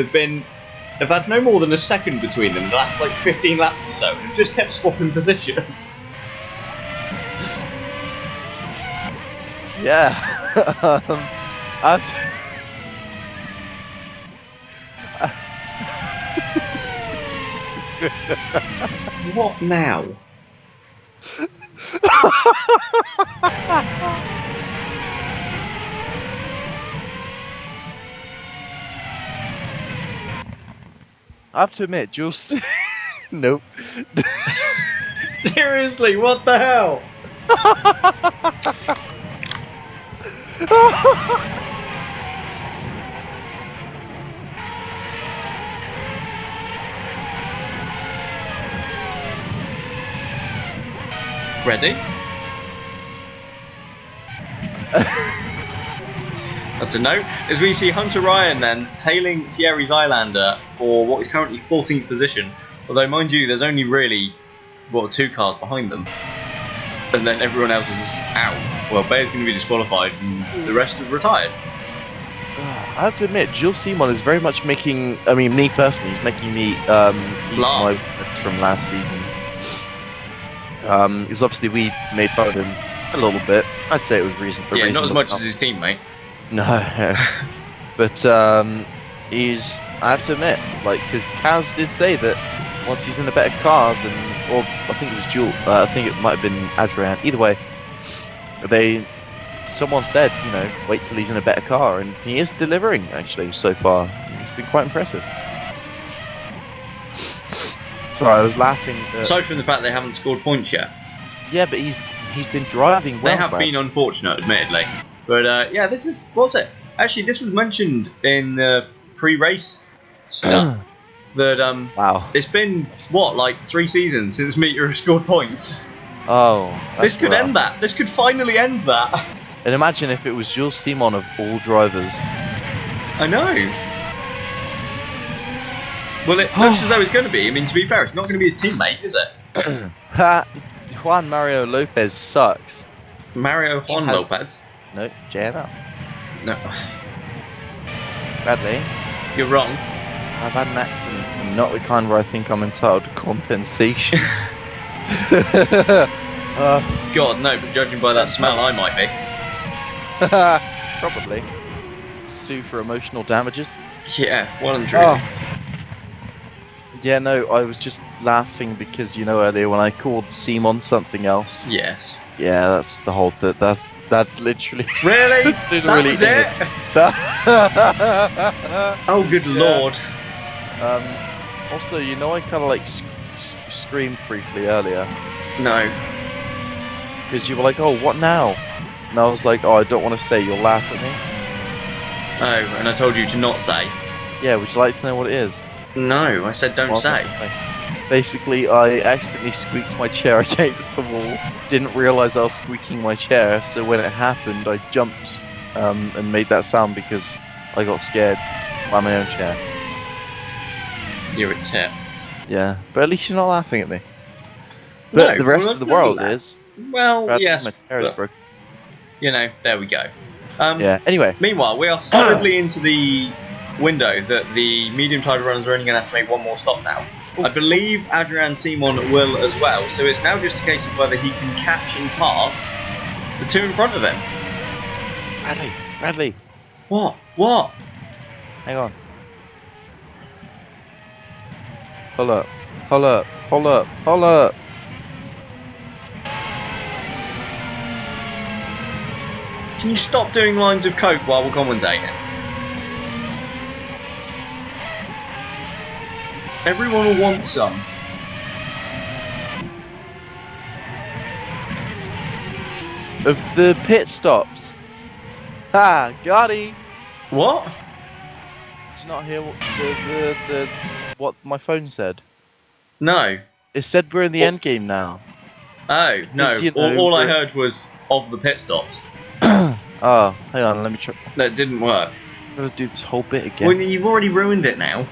Speaker 1: have had no more than a second between them in the last like 15 laps or so, and have just kept swapping positions.
Speaker 2: Yeah.
Speaker 1: What now?
Speaker 2: I have to admit, Jules. Nope.
Speaker 1: Seriously, what the hell? Ready? That's a no. As we see Hunter Ryan then tailing Thierry Zylander for what is currently 14th position. Although, mind you, there's only really, 2 cars behind them. And then everyone else is out. Well, Bayer's going to be disqualified and the rest have retired.
Speaker 2: I have to admit, Jules Simon is very much making, I mean, me personally, he's making me eat my words from last season. Because obviously we made fun of him a little bit. I'd say it was reasonable.
Speaker 1: Yeah, not as much as his teammate.
Speaker 2: No. But he's, I have to admit, like, because Kaz did say that once he's in a better car than, or I think it was Jules, I think it might have been Adrian. Either way, someone said, you know, wait till he's in a better car, and he is delivering actually so far. It's been quite impressive. Sorry, I was laughing.
Speaker 1: Aside from the fact they haven't scored points yet.
Speaker 2: Yeah, but he's been driving well.
Speaker 1: They have been unfortunate, admittedly. But yeah, this is, what's it? Actually, this was mentioned in the pre-race stuff. That
Speaker 2: wow,
Speaker 1: it's been what, like 3 seasons since Meteor has scored points.
Speaker 2: Oh,
Speaker 1: this could end that. This could finally end that.
Speaker 2: And imagine if it was Jules Simon of all drivers.
Speaker 1: I know. Well, it looks as though it's going to be. I mean, to be fair, it's not going to be his teammate, is it?
Speaker 2: Juan Mario Lopez sucks.
Speaker 1: Mario Juan Lopez?
Speaker 2: No, JML.
Speaker 1: No.
Speaker 2: Bradley,
Speaker 1: You're wrong.
Speaker 2: I've had an accident, and not the kind where I think I'm entitled to compensation.
Speaker 1: God, no, but judging by that smell, I might be.
Speaker 2: Probably. Sue for emotional damages.
Speaker 1: Yeah, well and truly.
Speaker 2: Oh. Yeah, no, I was just laughing because, you know, earlier when I called Simon something else.
Speaker 1: Yes.
Speaker 2: Yeah, that's the whole that's literally...
Speaker 1: Really?
Speaker 2: That's
Speaker 1: that
Speaker 2: literally
Speaker 1: was it? Oh, good lord.
Speaker 2: Also, you know, I kind of like screamed briefly earlier.
Speaker 1: No.
Speaker 2: Because you were like, oh, what now? And I was like, oh, I don't want to say, you'll laugh at me.
Speaker 1: Oh, and I told you to not say.
Speaker 2: Yeah, would you like to know what it is?
Speaker 1: No, I said don't
Speaker 2: Well,
Speaker 1: say.
Speaker 2: Basically, I accidentally squeaked my chair against the wall. Didn't realise I was squeaking my chair, so when it happened, I jumped and made that sound because I got scared by my own chair.
Speaker 1: You're a tip.
Speaker 2: Yeah, but at least you're not laughing at me. But
Speaker 1: No,
Speaker 2: the rest
Speaker 1: well,
Speaker 2: of the
Speaker 1: I've
Speaker 2: world
Speaker 1: done that.
Speaker 2: is.
Speaker 1: Well,
Speaker 2: Bradley,
Speaker 1: yes,
Speaker 2: my chair is
Speaker 1: but,
Speaker 2: broken.
Speaker 1: you know, there we go.
Speaker 2: Yeah, anyway.
Speaker 1: Meanwhile, we are solidly into the window that the medium-tide runners are only going to have to make one more stop now. I believe Adrian Simon will as well, so it's now just a case of whether he can catch and pass the two in front of him.
Speaker 2: Bradley.
Speaker 1: What? What?
Speaker 2: Hang on. Hold up.
Speaker 1: Can you stop doing lines of coke while we're commentating? Everyone will want some.
Speaker 2: Of the pit stops. Ha! Got he!
Speaker 1: What?
Speaker 2: Did you not hear what the what my phone said?
Speaker 1: No.
Speaker 2: It said we're in the end game now.
Speaker 1: Oh, no.
Speaker 2: Because, you know,
Speaker 1: All I heard was of the pit stops.
Speaker 2: Oh, hang on, let me try.
Speaker 1: That didn't work.
Speaker 2: I'm gonna do this whole bit again.
Speaker 1: Well, you've already ruined it now.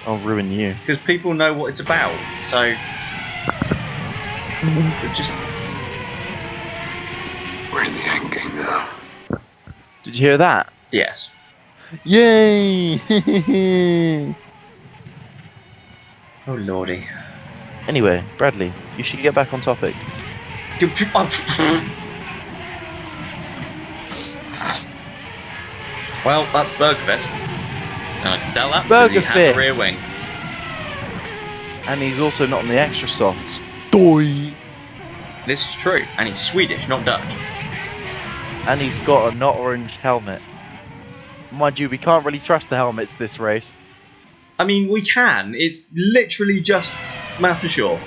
Speaker 2: I'll ruin you.
Speaker 1: Because people know what it's about. So. Just.
Speaker 3: We're in the end game now.
Speaker 2: Did you hear that?
Speaker 1: Yes.
Speaker 2: Yay!
Speaker 1: Oh, lordy.
Speaker 2: Anyway, Bradley, you should get back on topic.
Speaker 1: Well, that's Burgerfest. And I can tell that because he has a rear wing.
Speaker 2: And he's also not on the extra softs. Doi!
Speaker 1: This is true, and he's Swedish, not Dutch.
Speaker 2: And he's got a not orange helmet. Mind you, we can't really trust the helmets this race.
Speaker 1: I mean, we can. It's literally just Matthershaw.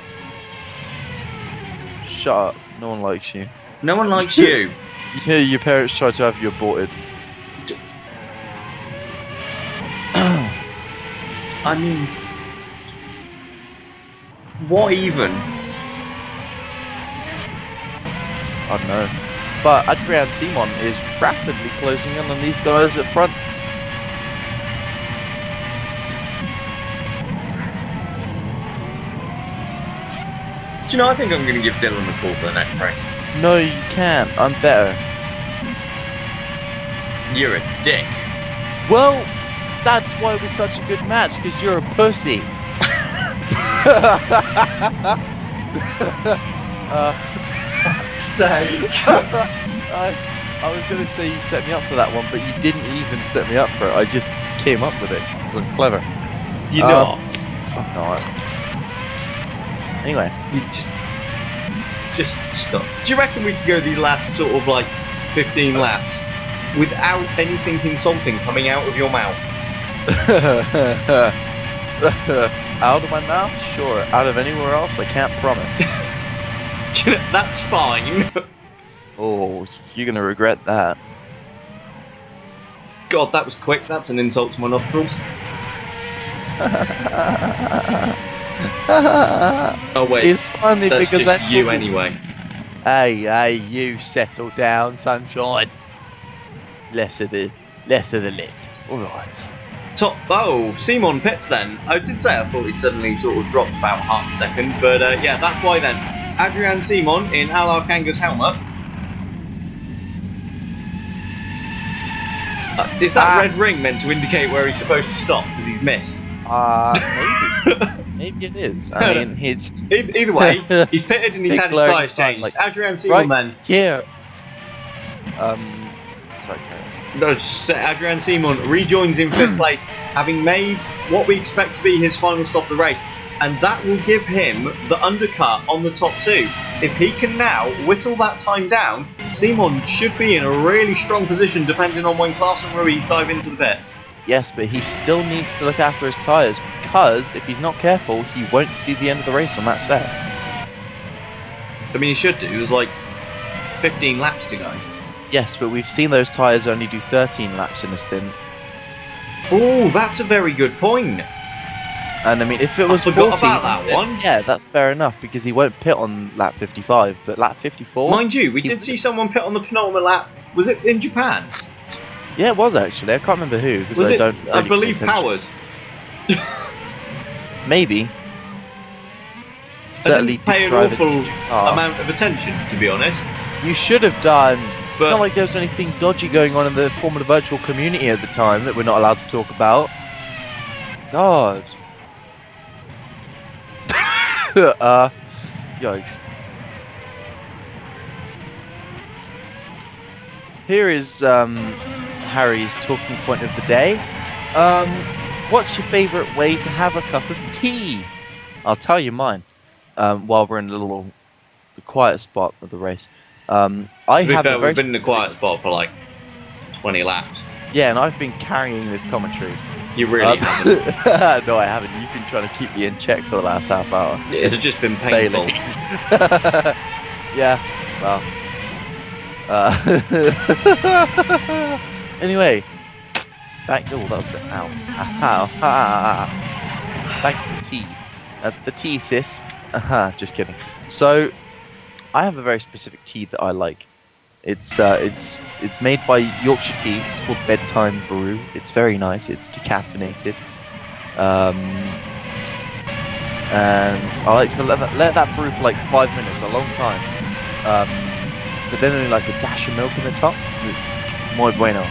Speaker 2: Shut up. No one likes you.
Speaker 1: No one likes you.
Speaker 2: Yeah, your parents tried to have you aborted.
Speaker 1: I mean, what even?
Speaker 2: I don't know. But Adrian Simon is rapidly closing in on these guys at front.
Speaker 1: Do you know, I think I'm going to give Dylan a call for the next race.
Speaker 2: No, you can't. I'm better.
Speaker 1: You're a dick.
Speaker 2: Well, that's why we're such a good match, because you're a pussy. I was going to say you set me up for that one, but you didn't even set me up for it. I just came up with it because I'm clever.
Speaker 1: You're not.
Speaker 2: I'm not. Anyway.
Speaker 1: You just stop. Do you reckon we could go these last sort of like 15 laps without anything insulting coming out of your mouth?
Speaker 2: Out of my mouth? Sure. Out of anywhere else? I can't promise.
Speaker 1: That's fine.
Speaker 2: Oh, you're going to regret that.
Speaker 1: God, that was quick. That's an insult to my nostrils. Oh wait,
Speaker 2: It's funny
Speaker 1: that's
Speaker 2: because
Speaker 1: just you anyway.
Speaker 2: Hey, you settle down, sunshine. Less of the lip. Alright.
Speaker 1: top. Oh, Simon pits then. I did say I thought he'd suddenly sort of dropped about half a second, but yeah, that's why then. Adrian Simon in Al Arkanga's helmet. Is that red ring meant to indicate where he's supposed to stop because he's missed?
Speaker 2: Maybe. Maybe it is. I mean, he's...
Speaker 1: Either way, he's pitted and he's had his tyres changed.
Speaker 2: Like,
Speaker 1: Adrian Simon then.
Speaker 2: Here. Sorry, Karen.
Speaker 1: No, Adrian Simon rejoins in 5th place, having made what we expect to be his final stop of the race. And that will give him the undercut on the top 2. If he can now whittle that time down, Simon should be in a really strong position depending on when Klaas and Ruiz dive into the pits.
Speaker 2: Yes, but he still needs to look after his tyres, because if he's not careful, he won't see the end of the race on that set.
Speaker 1: I mean, he should do. There's like 15 laps to go.
Speaker 2: Yes, but we've seen those tyres only do 13 laps in a stint.
Speaker 1: Oh, that's a very good point.
Speaker 2: And I mean, if it was
Speaker 1: I forgot
Speaker 2: 14,
Speaker 1: about that one.
Speaker 2: Yeah, that's fair enough, because he won't pit on lap 55, but lap 54...
Speaker 1: Mind you, we did see someone pit on the penultimate lap. Was it in Japan?
Speaker 2: Yeah, it was actually. I can't remember who, because
Speaker 1: Was
Speaker 2: I
Speaker 1: it?
Speaker 2: don't
Speaker 1: I
Speaker 2: really
Speaker 1: believe
Speaker 2: pay attention.
Speaker 1: Powers.
Speaker 2: Maybe.
Speaker 1: I
Speaker 2: Certainly
Speaker 1: didn't pay an
Speaker 2: drive a
Speaker 1: awful
Speaker 2: decent car.
Speaker 1: amount of attention, to be honest.
Speaker 2: You should have done. It's
Speaker 1: But
Speaker 2: not like there was anything dodgy going on in the Formula Virtual community at the time that we're not allowed to talk about. God. Yikes. Here is Harry's talking point of the day. What's your favourite way to have a cup of tea? I'll tell you mine. While we're in a little quiet spot of the race.
Speaker 1: to be fair, we've been in the
Speaker 2: specific-
Speaker 1: quiet spot for like 20 laps.
Speaker 2: Yeah, and I've been carrying this commentary.
Speaker 1: You really haven't.
Speaker 2: No, I haven't. You've been trying to keep me in check for the last half hour.
Speaker 1: It's just been painful.
Speaker 2: Yeah, well. Anyway, back to... Oh, that was a bit... Ow. Ow. Back to the tea. That's the tea, sis. Just kidding. So, I have a very specific tea that I like. It's made by Yorkshire Tea. It's called Bedtime Brew. It's very nice. It's decaffeinated. And I like to let that brew for like 5 minutes, a long time. But then only like a dash of milk in the top. It's muy bueno.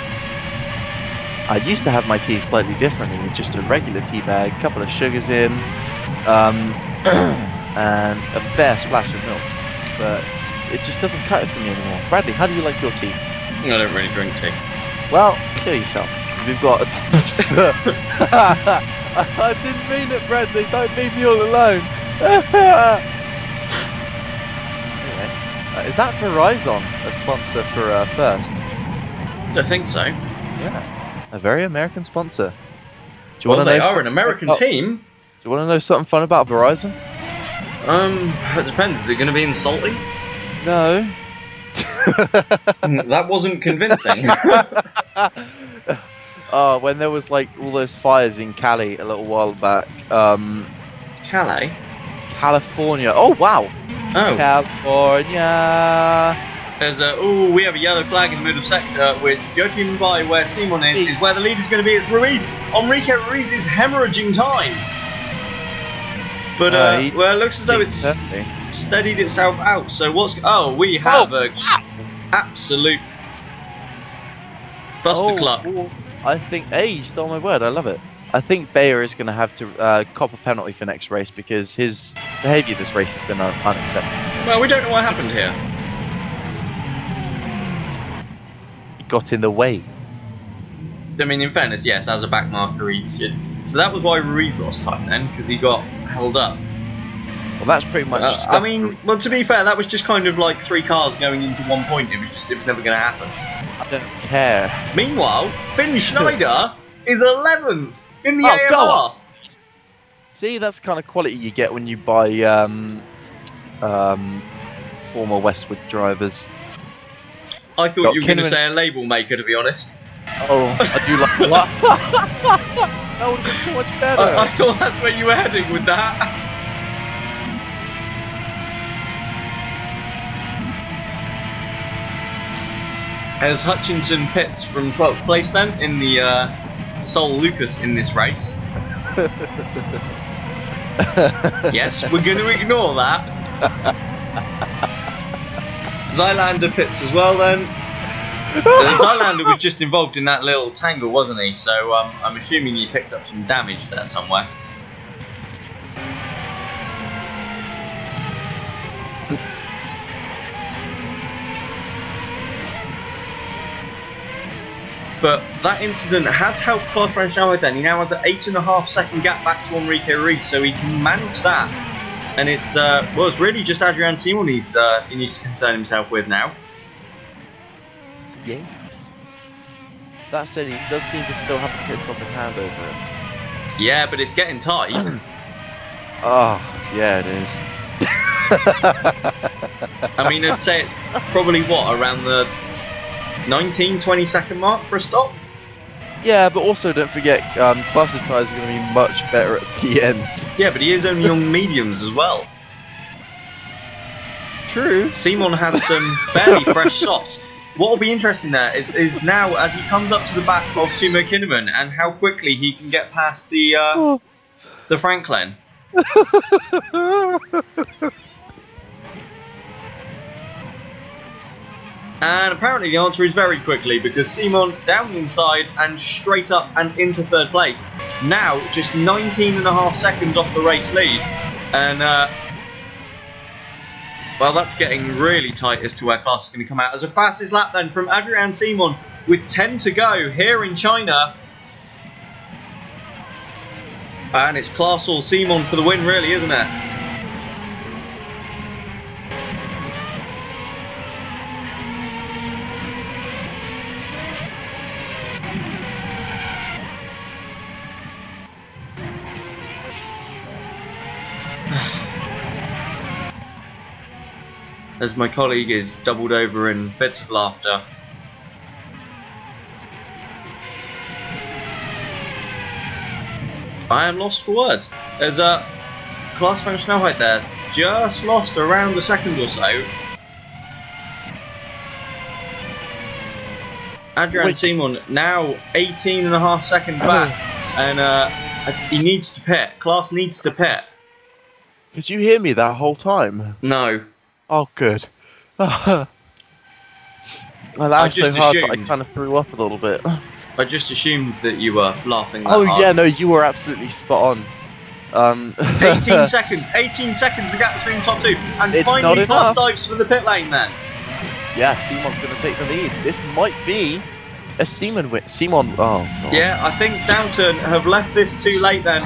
Speaker 2: I used to have my tea slightly differently with just a regular tea bag, a couple of sugars in, and a fair splash of milk. But it just doesn't cut it for me anymore. Bradley, how do you like your tea?
Speaker 1: I don't really drink tea.
Speaker 2: Well, kill yourself. We've got... I didn't mean it, Bradley. Don't leave me all alone. Anyway, is that Verizon a sponsor for First?
Speaker 1: I think so.
Speaker 2: Yeah, a very American sponsor. Do you
Speaker 1: Well,
Speaker 2: want to
Speaker 1: they
Speaker 2: know?
Speaker 1: are an American team.
Speaker 2: Do you want to know something fun about Verizon?
Speaker 1: It depends. Is it going to be insulting?
Speaker 2: No.
Speaker 1: That wasn't convincing.
Speaker 2: Oh, when there was like all those fires in Cali a little while back.
Speaker 1: Calais?
Speaker 2: California. Oh wow.
Speaker 1: Oh.
Speaker 2: California.
Speaker 1: There's we have a yellow flag in the middle sector, which, judging by where Simon is where the leader's going to be. It's Ruiz. Enrique Ruiz is hemorrhaging time. But, well, it looks as though it's
Speaker 2: perfectly
Speaker 1: steadied itself out. So what's... Oh, we have a absolute buster-cluck.
Speaker 2: I think... Hey, you stole my word. I love it. I think Bayer is going to have to cop a penalty for next race because his behaviour this race has been unacceptable.
Speaker 1: Well, we don't know what happened here.
Speaker 2: He got in the way.
Speaker 1: I mean, in fairness, yes, as a back marker, he should... So that was why Ruiz lost time then, because he got held up.
Speaker 2: Well, that's pretty much...
Speaker 1: I mean, well, to be fair, that was just kind of like 3 cars going into 1 point. It was never going to happen.
Speaker 2: I don't care.
Speaker 1: Meanwhile, Finn Schneider is 11th in the
Speaker 2: Oh, go
Speaker 1: AMR.
Speaker 2: on. See, that's the kind of quality you get when you buy former Westwood drivers.
Speaker 1: I thought
Speaker 2: Got
Speaker 1: you were going to
Speaker 2: Kinnaman-
Speaker 1: say a label maker, to be honest.
Speaker 2: Oh, I do like what? That would have been so much better.
Speaker 1: I thought that's where you were heading with that. As Hutchinson pits from 12th place then in the Sol Lucas in this race. Yes, we're going to ignore that. Zylander pits as well then. Zylander was just involved in that little tangle, wasn't he? So I'm assuming he picked up some damage there somewhere. But that incident has helped Klaus van Schaal then. He now has an 8.5 second gap back to Enrique Ruiz, so he can manage that. And it's, well, it's really just Adrian Simon he needs to concern himself with now.
Speaker 2: Yes. That said, he does seem to still have the pit stop in hand over it.
Speaker 1: Yeah, but it's getting tight.
Speaker 2: Oh, yeah, it is.
Speaker 1: I mean, I'd say it's probably, what, around the 19-20 second mark for a stop?
Speaker 2: Yeah, but also don't forget, Klaus's tyres are going to be much better at the end.
Speaker 1: Yeah, but he is only on mediums as well.
Speaker 2: True.
Speaker 1: Simon has some fairly fresh softs. What will be interesting there is now as he comes up to the back of Timo Kinnaman and how quickly he can get past the Franklin. And apparently the answer is very quickly, because Simon down the inside and straight up and into third place. Now just 19.5 seconds off the race lead. And well, that's getting really tight as to where Klaus is going to come out. As a fastest lap then from Adrian Simon with 10 to go here in China. And it's Klaus or Simon for the win, really, isn't it? As my colleague is doubled over in fits of laughter. I am lost for words. There's a Klaus van Schaal there, just lost around a second or so. Adrian Simon now 18.5 seconds back, and he needs to pit. Klaus needs to pit.
Speaker 2: Could you hear me that whole time?
Speaker 1: No.
Speaker 2: Oh, good. I laughed so hard that I kind of threw up a little bit.
Speaker 1: I just assumed that you were laughing that
Speaker 2: hard.
Speaker 1: hard.
Speaker 2: No, you were absolutely spot on.
Speaker 1: 18 seconds, 18 seconds the gap between the top two, and
Speaker 2: It's
Speaker 1: finally
Speaker 2: not
Speaker 1: Klaus
Speaker 2: enough.
Speaker 1: dives for the pit lane then.
Speaker 2: Yeah, Simon's going to take the lead. This might be a Simon win. Simon, oh God.
Speaker 1: Yeah, I think Downton have left this too late then.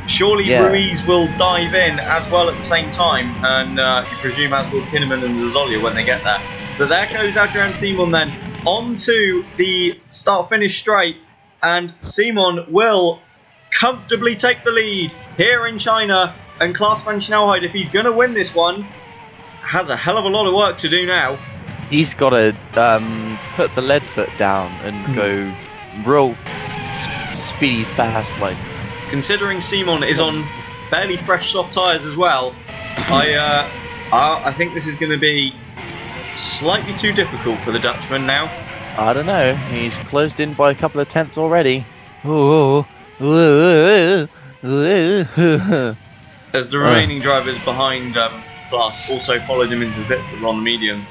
Speaker 1: Surely
Speaker 2: Yeah.
Speaker 1: Ruiz will dive in as well at the same time, and you presume as will Kinnaman and Zazolia when they get there. But there goes Adrian Simon then, on to the start-finish straight, and Simon will comfortably take the lead here in China, and Klaus van Schaal, if he's going to win this one, has a hell of a lot of work to do now.
Speaker 2: He's got to put the lead foot down and go real speedy, fast, like.
Speaker 1: Considering Simon is on fairly fresh soft tyres as well, I think this is going to be slightly too difficult for the Dutchman now.
Speaker 2: I don't know. He's closed in by a couple of tenths already.
Speaker 1: As the remaining drivers behind Klaus also followed him into the pits that were on the mediums.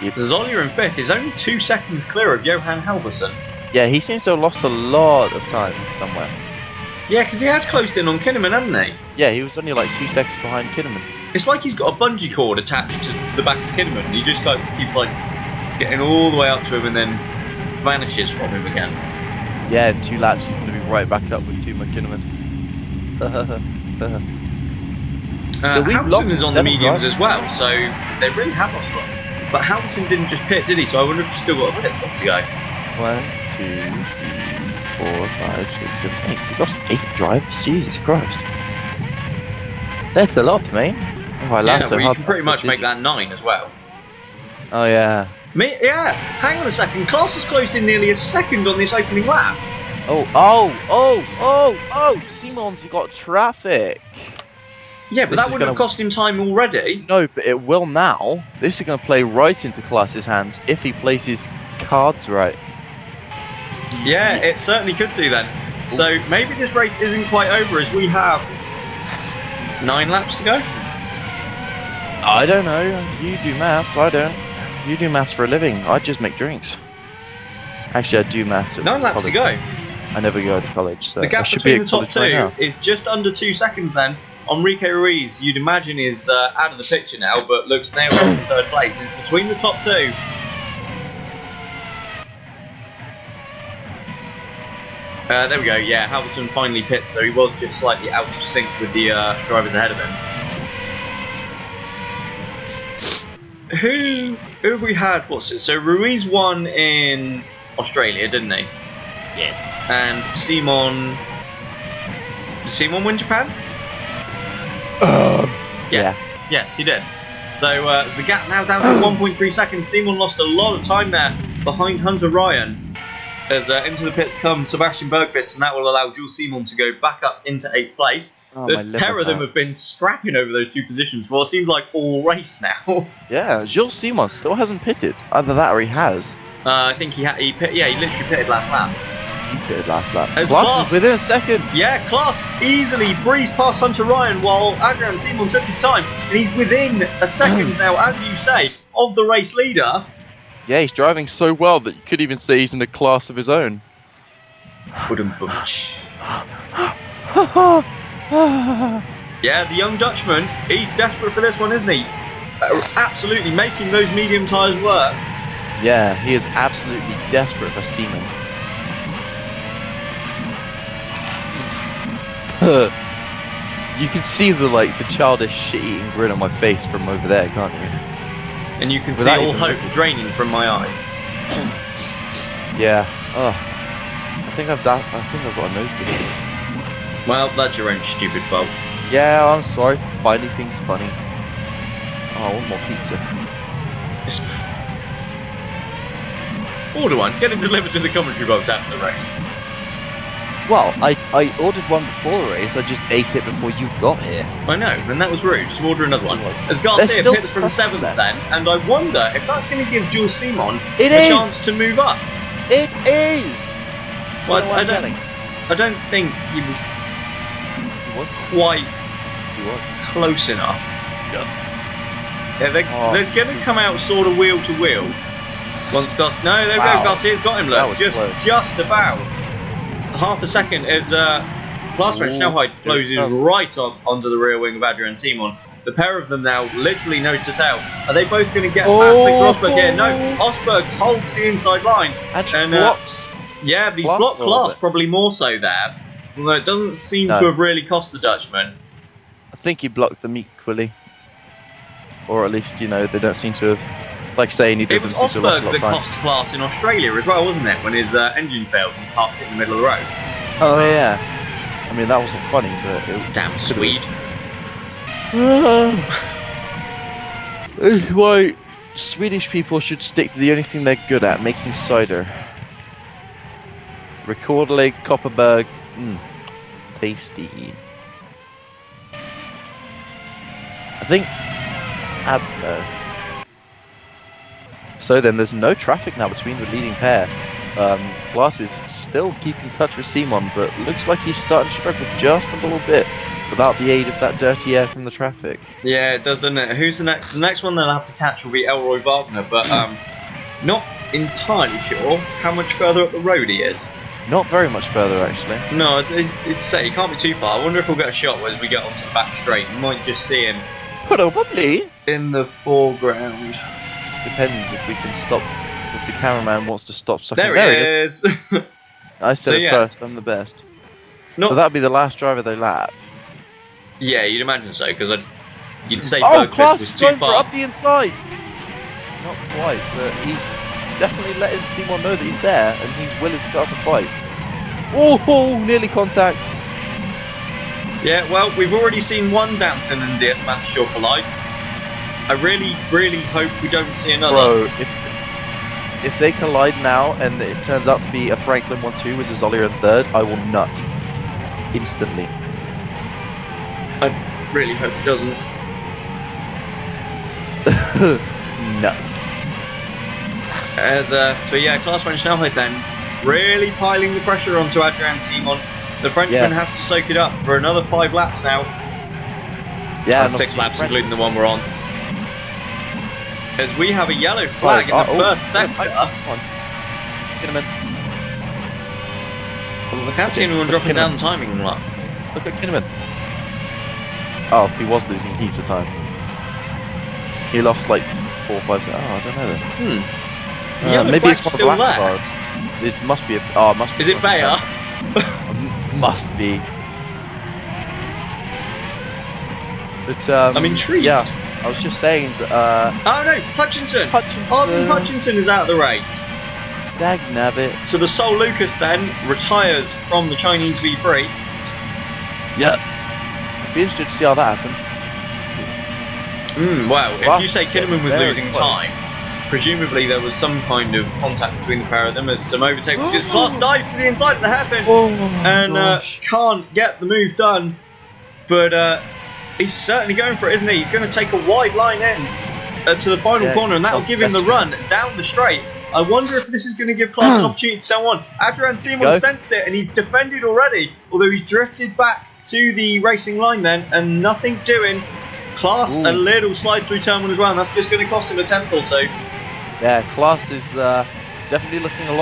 Speaker 2: Yep.
Speaker 1: Zazolia in 5th is only 2 seconds clear of Johan Halverson.
Speaker 2: Yeah, he seems to have lost a lot of time somewhere.
Speaker 1: Yeah, because he had closed in on Kinnaman, hadn't he?
Speaker 2: Yeah, he was only like 2 seconds behind Kinnaman.
Speaker 1: It's like he's got a bungee cord attached to the back of Kinnaman. He just keeps like getting all the way up to him and then vanishes from him again.
Speaker 2: Yeah, in 2 laps he's going to be right back up with Timo Kinnaman.
Speaker 1: Halverson is on the mediums as well, so they really have lost a lot. But Halverson didn't just pit, did he? So I wonder if he's still got a pit stop to go.
Speaker 2: 1, 2, 3, 4, 5, 6, 7, 8. We've lost 8 drivers. Jesus Christ. That's a lot, mate. Oh, I laughed so
Speaker 1: well, you
Speaker 2: hard.
Speaker 1: can pretty much make that 9 as well.
Speaker 2: Oh, yeah.
Speaker 1: Yeah, hang on a second. Klaus has closed in nearly a second on this opening lap.
Speaker 2: Simon's got traffic.
Speaker 1: Yeah, but
Speaker 2: This
Speaker 1: that
Speaker 2: is
Speaker 1: wouldn't have cost him time already.
Speaker 2: No, but it will now. This is going to play right into Klaus's hands if he plays his cards right.
Speaker 1: Yeah, it certainly could do then. So maybe this race isn't quite over as we have 9 laps to go.
Speaker 2: I don't know. You do maths. I don't. You do maths for a living. I just make drinks. Actually, I do maths.
Speaker 1: 9 laps to go.
Speaker 2: I never go to college, so
Speaker 1: The
Speaker 2: I
Speaker 1: gap
Speaker 2: should be
Speaker 1: between
Speaker 2: at
Speaker 1: the top
Speaker 2: college right
Speaker 1: two
Speaker 2: now.
Speaker 1: is just under 2 seconds then. Enrique Ruiz, you'd imagine, is out of the picture now, but looks nailed on in 3rd place. It's between the top 2. There we go, yeah, Halverson finally pits, so he was just slightly out of sync with the drivers ahead of him. Who have we had? What's it? So Ruiz won in Australia, didn't he?
Speaker 2: Yes.
Speaker 1: And Simon... Did Simon win Japan? Yes.
Speaker 2: Yeah.
Speaker 1: Yes, he did. So the gap now down to 1.3 seconds. Simon lost a lot of time there behind Hunter Ryan. As into the pits comes Sebastian Bergqvist, and that will allow Jules Simon to go back up into 8th place.
Speaker 2: Oh,
Speaker 1: The pair of them have been scrapping over those 2 positions for what seems like all race now.
Speaker 2: Yeah, Jules Simon still hasn't pitted. Either that or he has.
Speaker 1: I think he literally pitted last lap.
Speaker 2: He pitted last lap.
Speaker 1: As
Speaker 2: Klaas
Speaker 1: Klaas-
Speaker 2: is within a second.
Speaker 1: Yeah, Klaas easily breezed past Hunter Ryan while Adrian Simon took his time, and he's within a second now, as you say, of the race leader.
Speaker 2: Yeah, he's driving so well that you could even say he's in a class of his own.
Speaker 1: Yeah, the young Dutchman, he's desperate for this one, isn't he? Absolutely making those medium tyres work.
Speaker 2: Yeah, he is absolutely desperate for semen. You can see the childish shit-eating grin on my face from over there, can't you?
Speaker 1: And you can see
Speaker 2: Without
Speaker 1: all
Speaker 2: even
Speaker 1: hope
Speaker 2: looking.
Speaker 1: draining from my eyes.
Speaker 2: Yeah. Oh, I think I've got a nose disease.
Speaker 1: Well, that's your own stupid fault.
Speaker 2: Yeah, I'm sorry for finding things funny. Oh, I want more pizza.
Speaker 1: Order one, get it delivered to the commentary box after the race.
Speaker 2: Well, I ordered one before the race, I just ate it before you got here.
Speaker 1: I know, then that was rude. So order another one.
Speaker 2: It was.
Speaker 1: As
Speaker 2: There's
Speaker 1: Garcia
Speaker 2: still
Speaker 1: pits from
Speaker 2: customers
Speaker 1: 7th
Speaker 2: there.
Speaker 1: then, and I wonder if that's going to give Jules Simon
Speaker 2: It
Speaker 1: a
Speaker 2: is!
Speaker 1: chance to move up.
Speaker 2: It is!
Speaker 1: Well,
Speaker 2: You know what I'm getting?
Speaker 1: I don't think he was
Speaker 2: He was.
Speaker 1: quite
Speaker 2: He was.
Speaker 1: close enough. Yeah,
Speaker 2: Oh.
Speaker 1: they're going to come out sort of wheel to wheel. Once Garcia, no, there we
Speaker 2: Wow.
Speaker 1: go. Garcia's got him.
Speaker 2: That
Speaker 1: Look,
Speaker 2: was close.
Speaker 1: just about half a second as Klaas van
Speaker 2: Ooh.
Speaker 1: Snelheid closes
Speaker 2: Oh.
Speaker 1: right onto the rear wing of Adrian Simon. The pair of them now literally nose to tail. Are they both going to get past Victor Osberg here? No, Osberg holds the inside line.
Speaker 2: Actually,
Speaker 1: And,
Speaker 2: blocks.
Speaker 1: Yeah, but he's
Speaker 2: Klaas
Speaker 1: blocked
Speaker 2: a little
Speaker 1: Klaas
Speaker 2: bit.
Speaker 1: probably more so there. Although it doesn't seem
Speaker 2: No.
Speaker 1: to have really cost the Dutchman.
Speaker 2: I think he blocked them equally. Or at least, they don't seem to have. Like saying he
Speaker 1: It was
Speaker 2: doesn't seem to have
Speaker 1: Osberg
Speaker 2: lost a
Speaker 1: that
Speaker 2: lot of time.
Speaker 1: cost Klaas in Australia as well, wasn't it? When his engine failed and he parked it in the middle of the road.
Speaker 2: Oh, yeah. I mean, that wasn't funny, but it
Speaker 1: Damn Swede.
Speaker 2: Why Swedish people should stick to the only thing they're good at, making cider. Rekorderlig, Kopparberg, tasty. I think Adler. So then there's no traffic now between the leading pair. Glass is still keeping touch with Simon, but looks like he's starting to struggle just a little bit without the aid of that dirty air from the traffic.
Speaker 1: Yeah, it does, doesn't it? Who's the next? The next one they'll have to catch will be Elroy Wagner, but not entirely sure how much further up the road he is.
Speaker 2: Not very much further, actually.
Speaker 1: No, it's say he can't be too far. I wonder if we'll get a shot as we get onto the back straight. You might just see him
Speaker 2: Probably.
Speaker 1: in the foreground.
Speaker 2: Depends if we can stop, if the cameraman wants to stop sucking.
Speaker 1: There he is.
Speaker 2: I said
Speaker 1: So,
Speaker 2: it
Speaker 1: yeah.
Speaker 2: first, I'm the best.
Speaker 1: Not,
Speaker 2: So that'd be the last driver they lap.
Speaker 1: yeah, you'd imagine so, because you'd say
Speaker 2: Oh,
Speaker 1: Bergqvist
Speaker 2: Klaas
Speaker 1: was
Speaker 2: is
Speaker 1: too
Speaker 2: going for
Speaker 1: far.
Speaker 2: up the inside! Not quite, but he's definitely letting Simon know that he's there and he's willing to start the fight. Oh, nearly contact.
Speaker 1: Yeah, well, we've already seen one Downton and DS Mathershaw collide. I really, really hope we don't see another.
Speaker 2: Bro, if they collide now and it turns out to be a Franklin 1-2 with a Zollier in third, I will nut. Instantly.
Speaker 1: I really hope it doesn't.
Speaker 2: Nut.
Speaker 1: But yeah, Klaas van Snelheid then really piling the pressure onto Adrian Simon. The Frenchman has to soak it up for another 5 laps now.
Speaker 2: Yeah,
Speaker 1: 6 laps, including the one we're on. As we have a yellow flag in the first sector. I can't see anyone dropping down the timing lap.
Speaker 2: Look at Kinnaman. Oh, he was losing heaps of time. He lost like 4 or 5 seconds. Oh, I don't know then.
Speaker 1: Yellow
Speaker 2: maybe
Speaker 1: flag's
Speaker 2: it's one
Speaker 1: still
Speaker 2: of the lap
Speaker 1: there.
Speaker 2: cards. It must be. Must be.
Speaker 1: Is it Bayer?
Speaker 2: Must be. But
Speaker 1: I'm intrigued.
Speaker 2: Yeah, I was just saying that.
Speaker 1: Oh no, Hutchinson! Arden Hutchinson is out of the race.
Speaker 2: Dag nabbit.
Speaker 1: So the Sol Lucas then retires from the Chinese V-Prix.
Speaker 2: Yep. I'd be interested to see how that happened.
Speaker 1: Well, if you say Kinnaman was losing time, presumably there was some kind of contact between the pair of them as some overtake was just Klaas dives to the inside of the hairpin and can't get the move done. But he's certainly going for it, isn't he? He's going to take a wide line in to the final corner, and that will give him the run down the straight. I wonder if this is going to give Klaas an opportunity to sell on. Adrian Simon sensed it, and he's defended already, although he's drifted back to the racing line then, and nothing doing. Klaas a little slide through turn 1 as well, and that's just going to cost him a 10th or 2.
Speaker 2: Yeah, Klaas is definitely looking a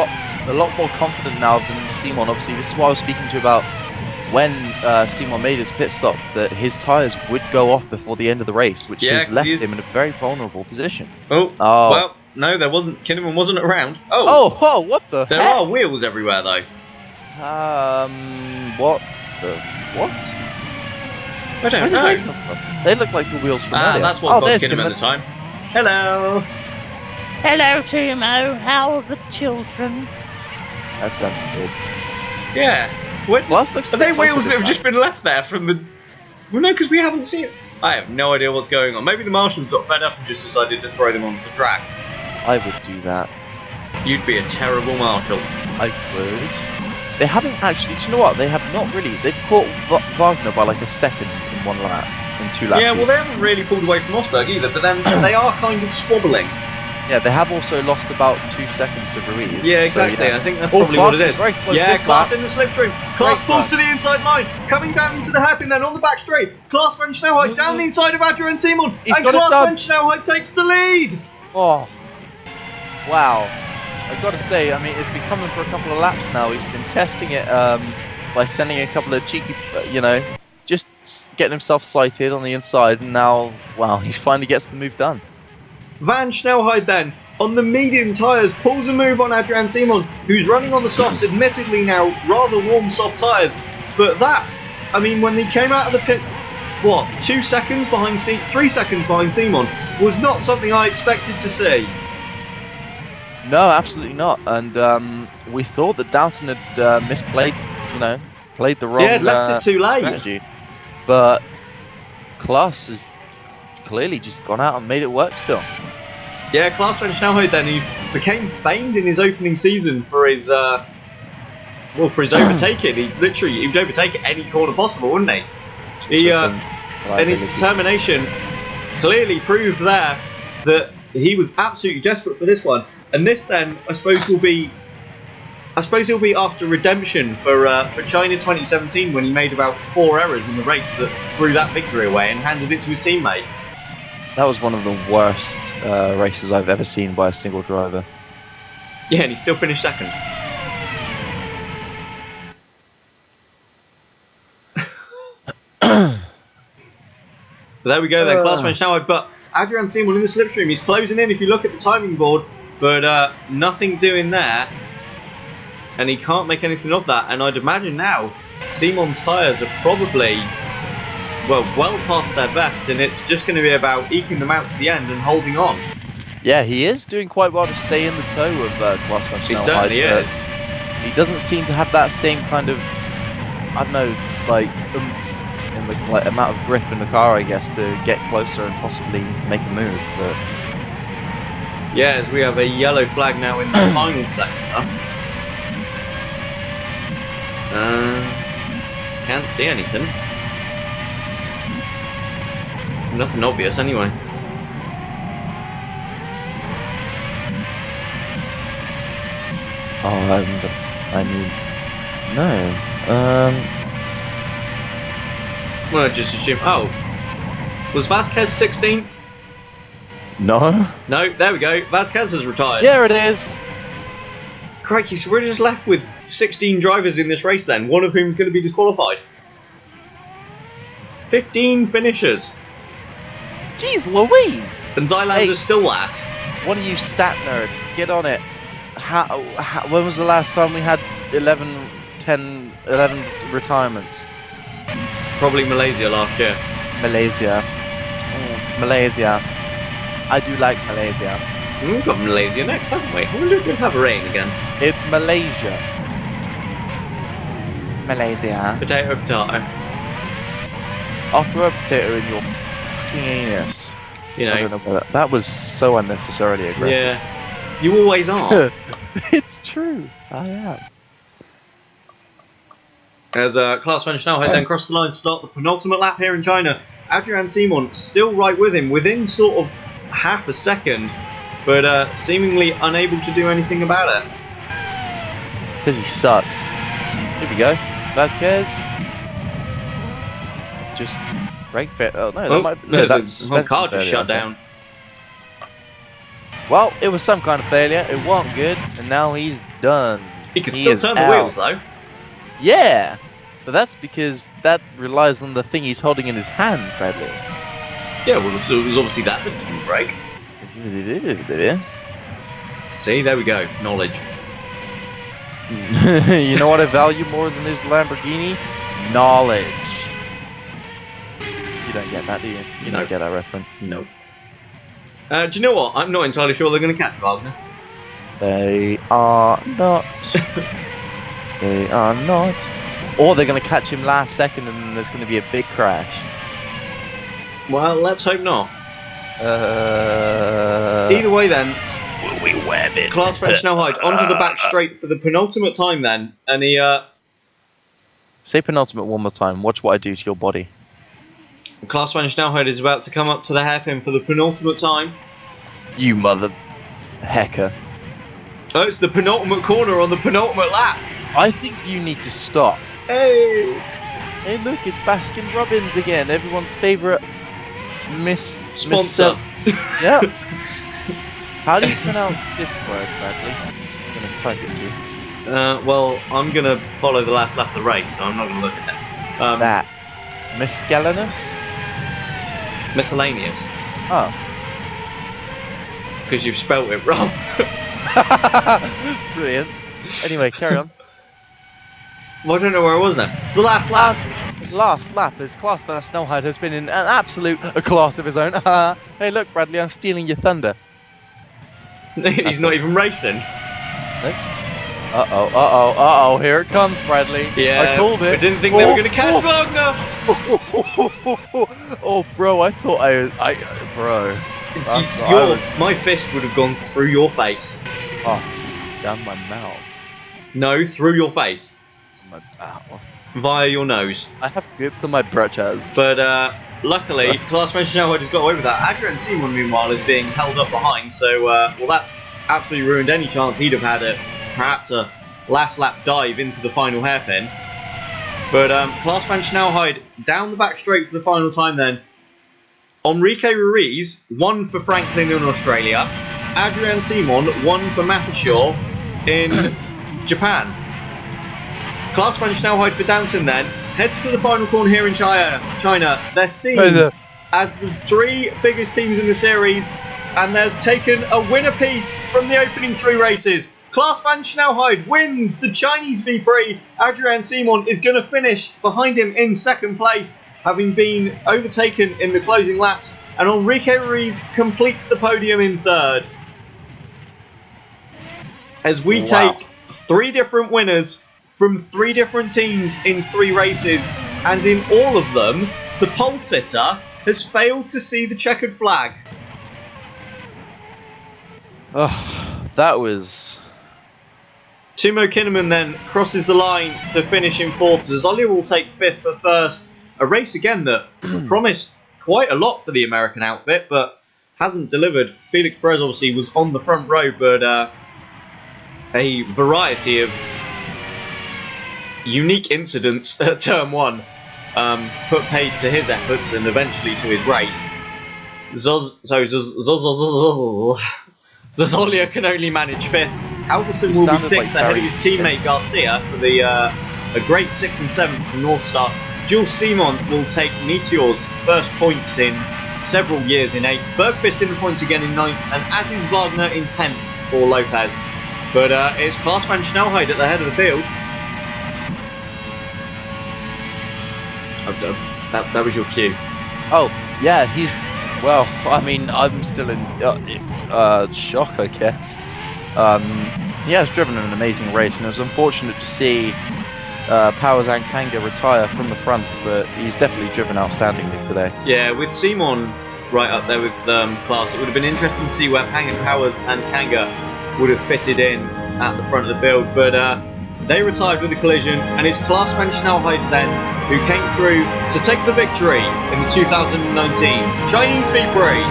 Speaker 2: lot more confident now than Simon. Obviously, this is what I was speaking to about when Simon made his pit stop, that his tyres would go off before the end of the race, which has left him in a very vulnerable position.
Speaker 1: Well, no, there wasn't. Kinnaman wasn't around.
Speaker 2: Oh, what the
Speaker 1: There
Speaker 2: heck?
Speaker 1: are wheels everywhere, though.
Speaker 2: What?
Speaker 1: I don't know.
Speaker 2: They look like the wheels from earlier.
Speaker 1: That's what cost Kinnaman the time. Hello.
Speaker 4: Hello, Timo. How are the children?
Speaker 2: That sounds good.
Speaker 1: Yeah. Are they wheels that have just been left there from the... Well, no, because we haven't seen it. I have no idea what's going on. Maybe the marshals got fed up and just decided to throw them onto the track.
Speaker 2: I would do that.
Speaker 1: You'd be a terrible marshal.
Speaker 2: I would. They haven't actually... Do you know what? They have not really. They've caught Wagner by like a second in 1 lap. In 2 laps.
Speaker 1: Yeah, well, they haven't really pulled away from Rosberg either, but then they are kind of squabbling.
Speaker 2: Yeah, they have also lost about 2 seconds to Ruiz.
Speaker 1: Yeah, exactly.
Speaker 2: So,
Speaker 1: I think that's probably what it is.
Speaker 2: Yeah,
Speaker 1: Klaas in the slipstream. Klaas pulls to the inside line, coming down into the hairpin then on the back straight. Klaas van Snelheid down the inside of Adrian Simon, and Klaas van Snelheid takes the lead.
Speaker 2: Oh, wow. I've got to say, I mean, it's been coming for a couple of laps now. He's been testing it by sending a couple of cheeky, just getting himself sighted on the inside, and now, wow, he finally gets the move done.
Speaker 1: Van Snelheid then, on the medium tyres, pulls a move on Adrian Simon, who's running on the softs, admittedly now rather warm soft tyres. But that, I mean, when he came out of the pits, 2 seconds behind 3 seconds behind Simon, was not something I expected to see.
Speaker 2: No, absolutely not. And we thought that Downton had misplayed, played the wrong
Speaker 1: left it too late.
Speaker 2: strategy. But Klaas has clearly just gone out and made it work still.
Speaker 1: Yeah, Klaas van Snelheid then, who became famed in his opening season for his overtaking. He would overtake any corner possible, wouldn't he? And his determination clearly proved there that he was absolutely desperate for this one. And this then, I suppose, will be after redemption for China 2017, when he made about 4 errors in the race that threw that victory away and handed it to his teammate.
Speaker 2: That was one of the worst races I've ever seen by a single driver.
Speaker 1: Yeah, and he still finished second. But there we go then, Klaas van Snelheid. But Adrian Simon in the slipstream, he's closing in if you look at the timing board, but nothing doing there. And he can't make anything of that. And I'd imagine now, Simon's tyres are probably... well past their best, and it's just going to be about eking them out to the end and holding on.
Speaker 2: Yeah, he is doing quite well to stay in the tow of Klaas van Snelheid.
Speaker 1: He certainly is.
Speaker 2: He doesn't seem to have that same kind of, I don't know, in the amount of grip in the car, I guess, to get closer and possibly make a move. But
Speaker 1: yeah, as we have a yellow flag now in the final sector. Can't see anything. Nothing obvious anyway.
Speaker 2: oh, I mean, no.
Speaker 1: Well, just assume. Oh, was Vasquez 16th?
Speaker 2: No.
Speaker 1: No, there we go. Vasquez has retired.
Speaker 2: There it is.
Speaker 1: Crikey, so we're just left with 16 drivers in this race then, one of whom is going to be disqualified. 15 finishers.
Speaker 2: Jeez Louise.
Speaker 1: And Zylander's still last.
Speaker 2: One of you stat nerds, get on it. When was the last time we had 11 retirements?
Speaker 1: Probably Malaysia last year.
Speaker 2: Malaysia. Malaysia. I do like Malaysia.
Speaker 1: We've got Malaysia next, haven't we? I wonder if we'll have rain again.
Speaker 2: It's Malaysia. Malaysia.
Speaker 1: Potato, potato.
Speaker 2: I'll throw a potato in your fucking anus.
Speaker 1: You know.
Speaker 2: I don't know about that. That was so unnecessarily aggressive.
Speaker 1: Yeah. You always are.
Speaker 2: It's true. I am.
Speaker 1: As Klaus van Schnellheid then crossed the line to start the penultimate lap here in China. Adrian Simon still right with him, within sort of half a second, but seemingly unable to do anything about it.
Speaker 2: Because he sucks. Here we go. Vasquez. Just brake fit. Oh no, that's
Speaker 1: the car just shut down.
Speaker 2: Well, it was some kind of failure. It wasn't good, and now he's done.
Speaker 1: He could still turn the wheels though.
Speaker 2: Yeah, but that's because that relies on the thing he's holding in his hand, Bradley.
Speaker 1: Yeah, well, so it was obviously that didn't break. See, there we go. Knowledge.
Speaker 2: You know what I value more than this Lamborghini? Knowledge. You don't get that, do you? You don't get that reference.
Speaker 1: No. Do you know what? I'm not entirely sure they're going to catch Wagner.
Speaker 2: They are not. They are not. Or they're going to catch him last second and then there's going to be a big crash.
Speaker 1: Well, let's hope not. Either way then,
Speaker 2: will we web it?
Speaker 1: Klaus van Schnellheid onto the back straight for the penultimate time then, and he
Speaker 2: Say penultimate one more time. Watch what I do to your body.
Speaker 1: Klaus van Schnellheid is about to come up to the hairpin for the penultimate time.
Speaker 2: You mother hecker.
Speaker 1: Oh, it's the penultimate corner on the penultimate lap.
Speaker 2: I think you need to stop.
Speaker 1: Hey!
Speaker 2: Hey look, it's Baskin Robbins again, everyone's favourite
Speaker 1: sponsor.
Speaker 2: Yeah. How do you pronounce this word, Bradley? I'm going to type it to you.
Speaker 1: Well, I'm going to follow the last lap of the race, so I'm not going to look at it.
Speaker 2: That. Miscellaneous?
Speaker 1: Miscellaneous.
Speaker 2: Oh.
Speaker 1: Because you've spelt it wrong.
Speaker 2: Brilliant. Anyway, carry on.
Speaker 1: Well, I don't know where I was now. It's the last lap.
Speaker 2: Last lap as Klaus van Schnellheid has been in an absolute class of his own. Hey look, Bradley, I'm stealing your thunder.
Speaker 1: He's not even racing.
Speaker 2: Uh-oh, here it comes, Bradley.
Speaker 1: Yeah,
Speaker 2: I called it.
Speaker 1: I didn't think they were going to catch Wagner.
Speaker 2: Oh, bro, I thought bro.
Speaker 1: My fist would have gone through your face.
Speaker 2: Oh, down my mouth.
Speaker 1: No, through your face.
Speaker 2: My mouth.
Speaker 1: Via your nose.
Speaker 2: I have grips on my britches.
Speaker 1: But luckily, Klaus van Schnellheid has got away with that. Adrian Simon, meanwhile, is being held up behind. So, well, that's absolutely ruined any chance he'd have had at perhaps a last lap dive into the final hairpin. But Klaus van Schnellheid down the back straight for the final time then. Enrique Ruiz won for Franklin in Australia. Adrian Simon won for Mathishaw in Japan. Klaus van Schnellheid for Downton then heads to the final corner here in China. They're seen as the three biggest teams in the series, and they've taken a winner piece from the opening three races. Klaus van Schnellheid wins the Chinese V-Prix. Adrian Simon is going to finish behind him in second place, having been overtaken in the closing laps, and Enrique Ruiz completes the podium in third. As we take three different winners from three different teams in three races, and in all of them, the pole sitter has failed to see the checkered flag.
Speaker 2: Oh, that was...
Speaker 1: Timo Kinnaman then crosses the line to finish in fourth. Zollia will take fifth for first. A race again that promised quite a lot for the American outfit, but hasn't delivered. Felix Perez obviously was on the front row, but a variety of unique incidents at turn 1 put paid to his efforts and eventually to his race. Zazolia can only manage 5th. Halverson will be 6th ahead of his teammate Garcia for the a great 6th and 7th from North Star. Jules Simon will take Meteor's first points in several years in 8th. Bergqvist in the points again in 9th, and as is Wagner in 10th for Lopez. But it's Klaas van Snelheid at the head of the field. That was your cue.
Speaker 2: Oh, yeah, he's... Well, I mean, I'm still in shock, I guess. He has driven an amazing race, and it was unfortunate to see Powers and Kanga retire from the front, but he's definitely driven outstandingly today.
Speaker 1: Yeah, with Simon right up there with Klaas, it would have been interesting to see where Powers and Kanga would have fitted in at the front of the field, but they retired with a collision, and it's Klaas van Snelheid then who came through to take the victory in the 2019 Chinese V-Prix.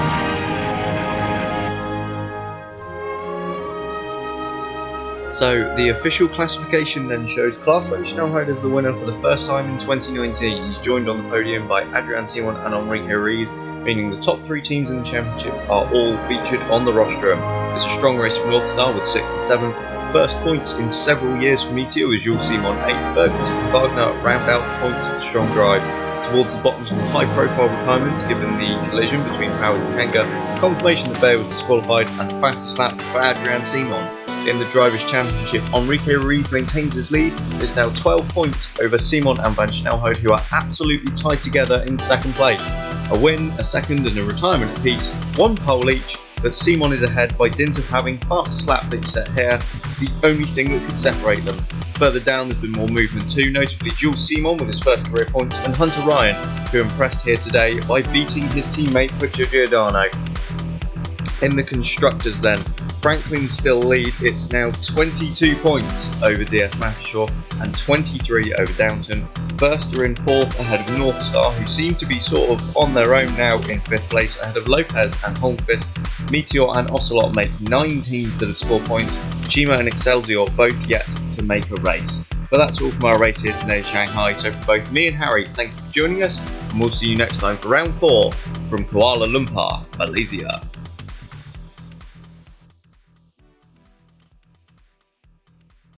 Speaker 1: So the official classification then shows Klaas van Snelheid as the winner for the first time in 2019. He's joined on the podium by Adrian Simon and Enrique Ruiz, meaning the top 3 teams in the championship are all featured on the rostrum. It's a strong race for North Star with 6th and 7th. First points in several years for Meteor was Jules Simon 8th. Bergqvist and Wagner round out the points with strong drive. Towards the bottom, some high-profile retirements given the collision between Powers and Kanga, confirmation that Bayer was disqualified, and the fastest lap for Adrian Simon. In the Drivers' Championship, Enrique Ruiz maintains his lead. It's now 12 points over Simon and Van Snelheid, who are absolutely tied together in second place. A win, a second and a retirement apiece, 1 pole each, but Simon is ahead by dint of having fastest lap that he's set here, the only thing that could separate them. Further down there's been more movement too, notably Jules Simon with his first career points and Hunter Ryan, who impressed here today by beating his teammate Puccio Giordano. In the Constructors then, Franklin still lead. It's now 22 points over DF Mackishaw and 23 over Downton. First are in 4th ahead of North Star, who seem to be sort of on their own now in 5th place ahead of Lopez and Holmqvist. Meteor and Ocelot make 9 teams that have scored points. Chima and Excelsior both yet to make a race. But that's all from our race here today in Shanghai. So for both me and Harry, thank you for joining us, and we'll see you next time for round 4 from Kuala Lumpur, Malaysia.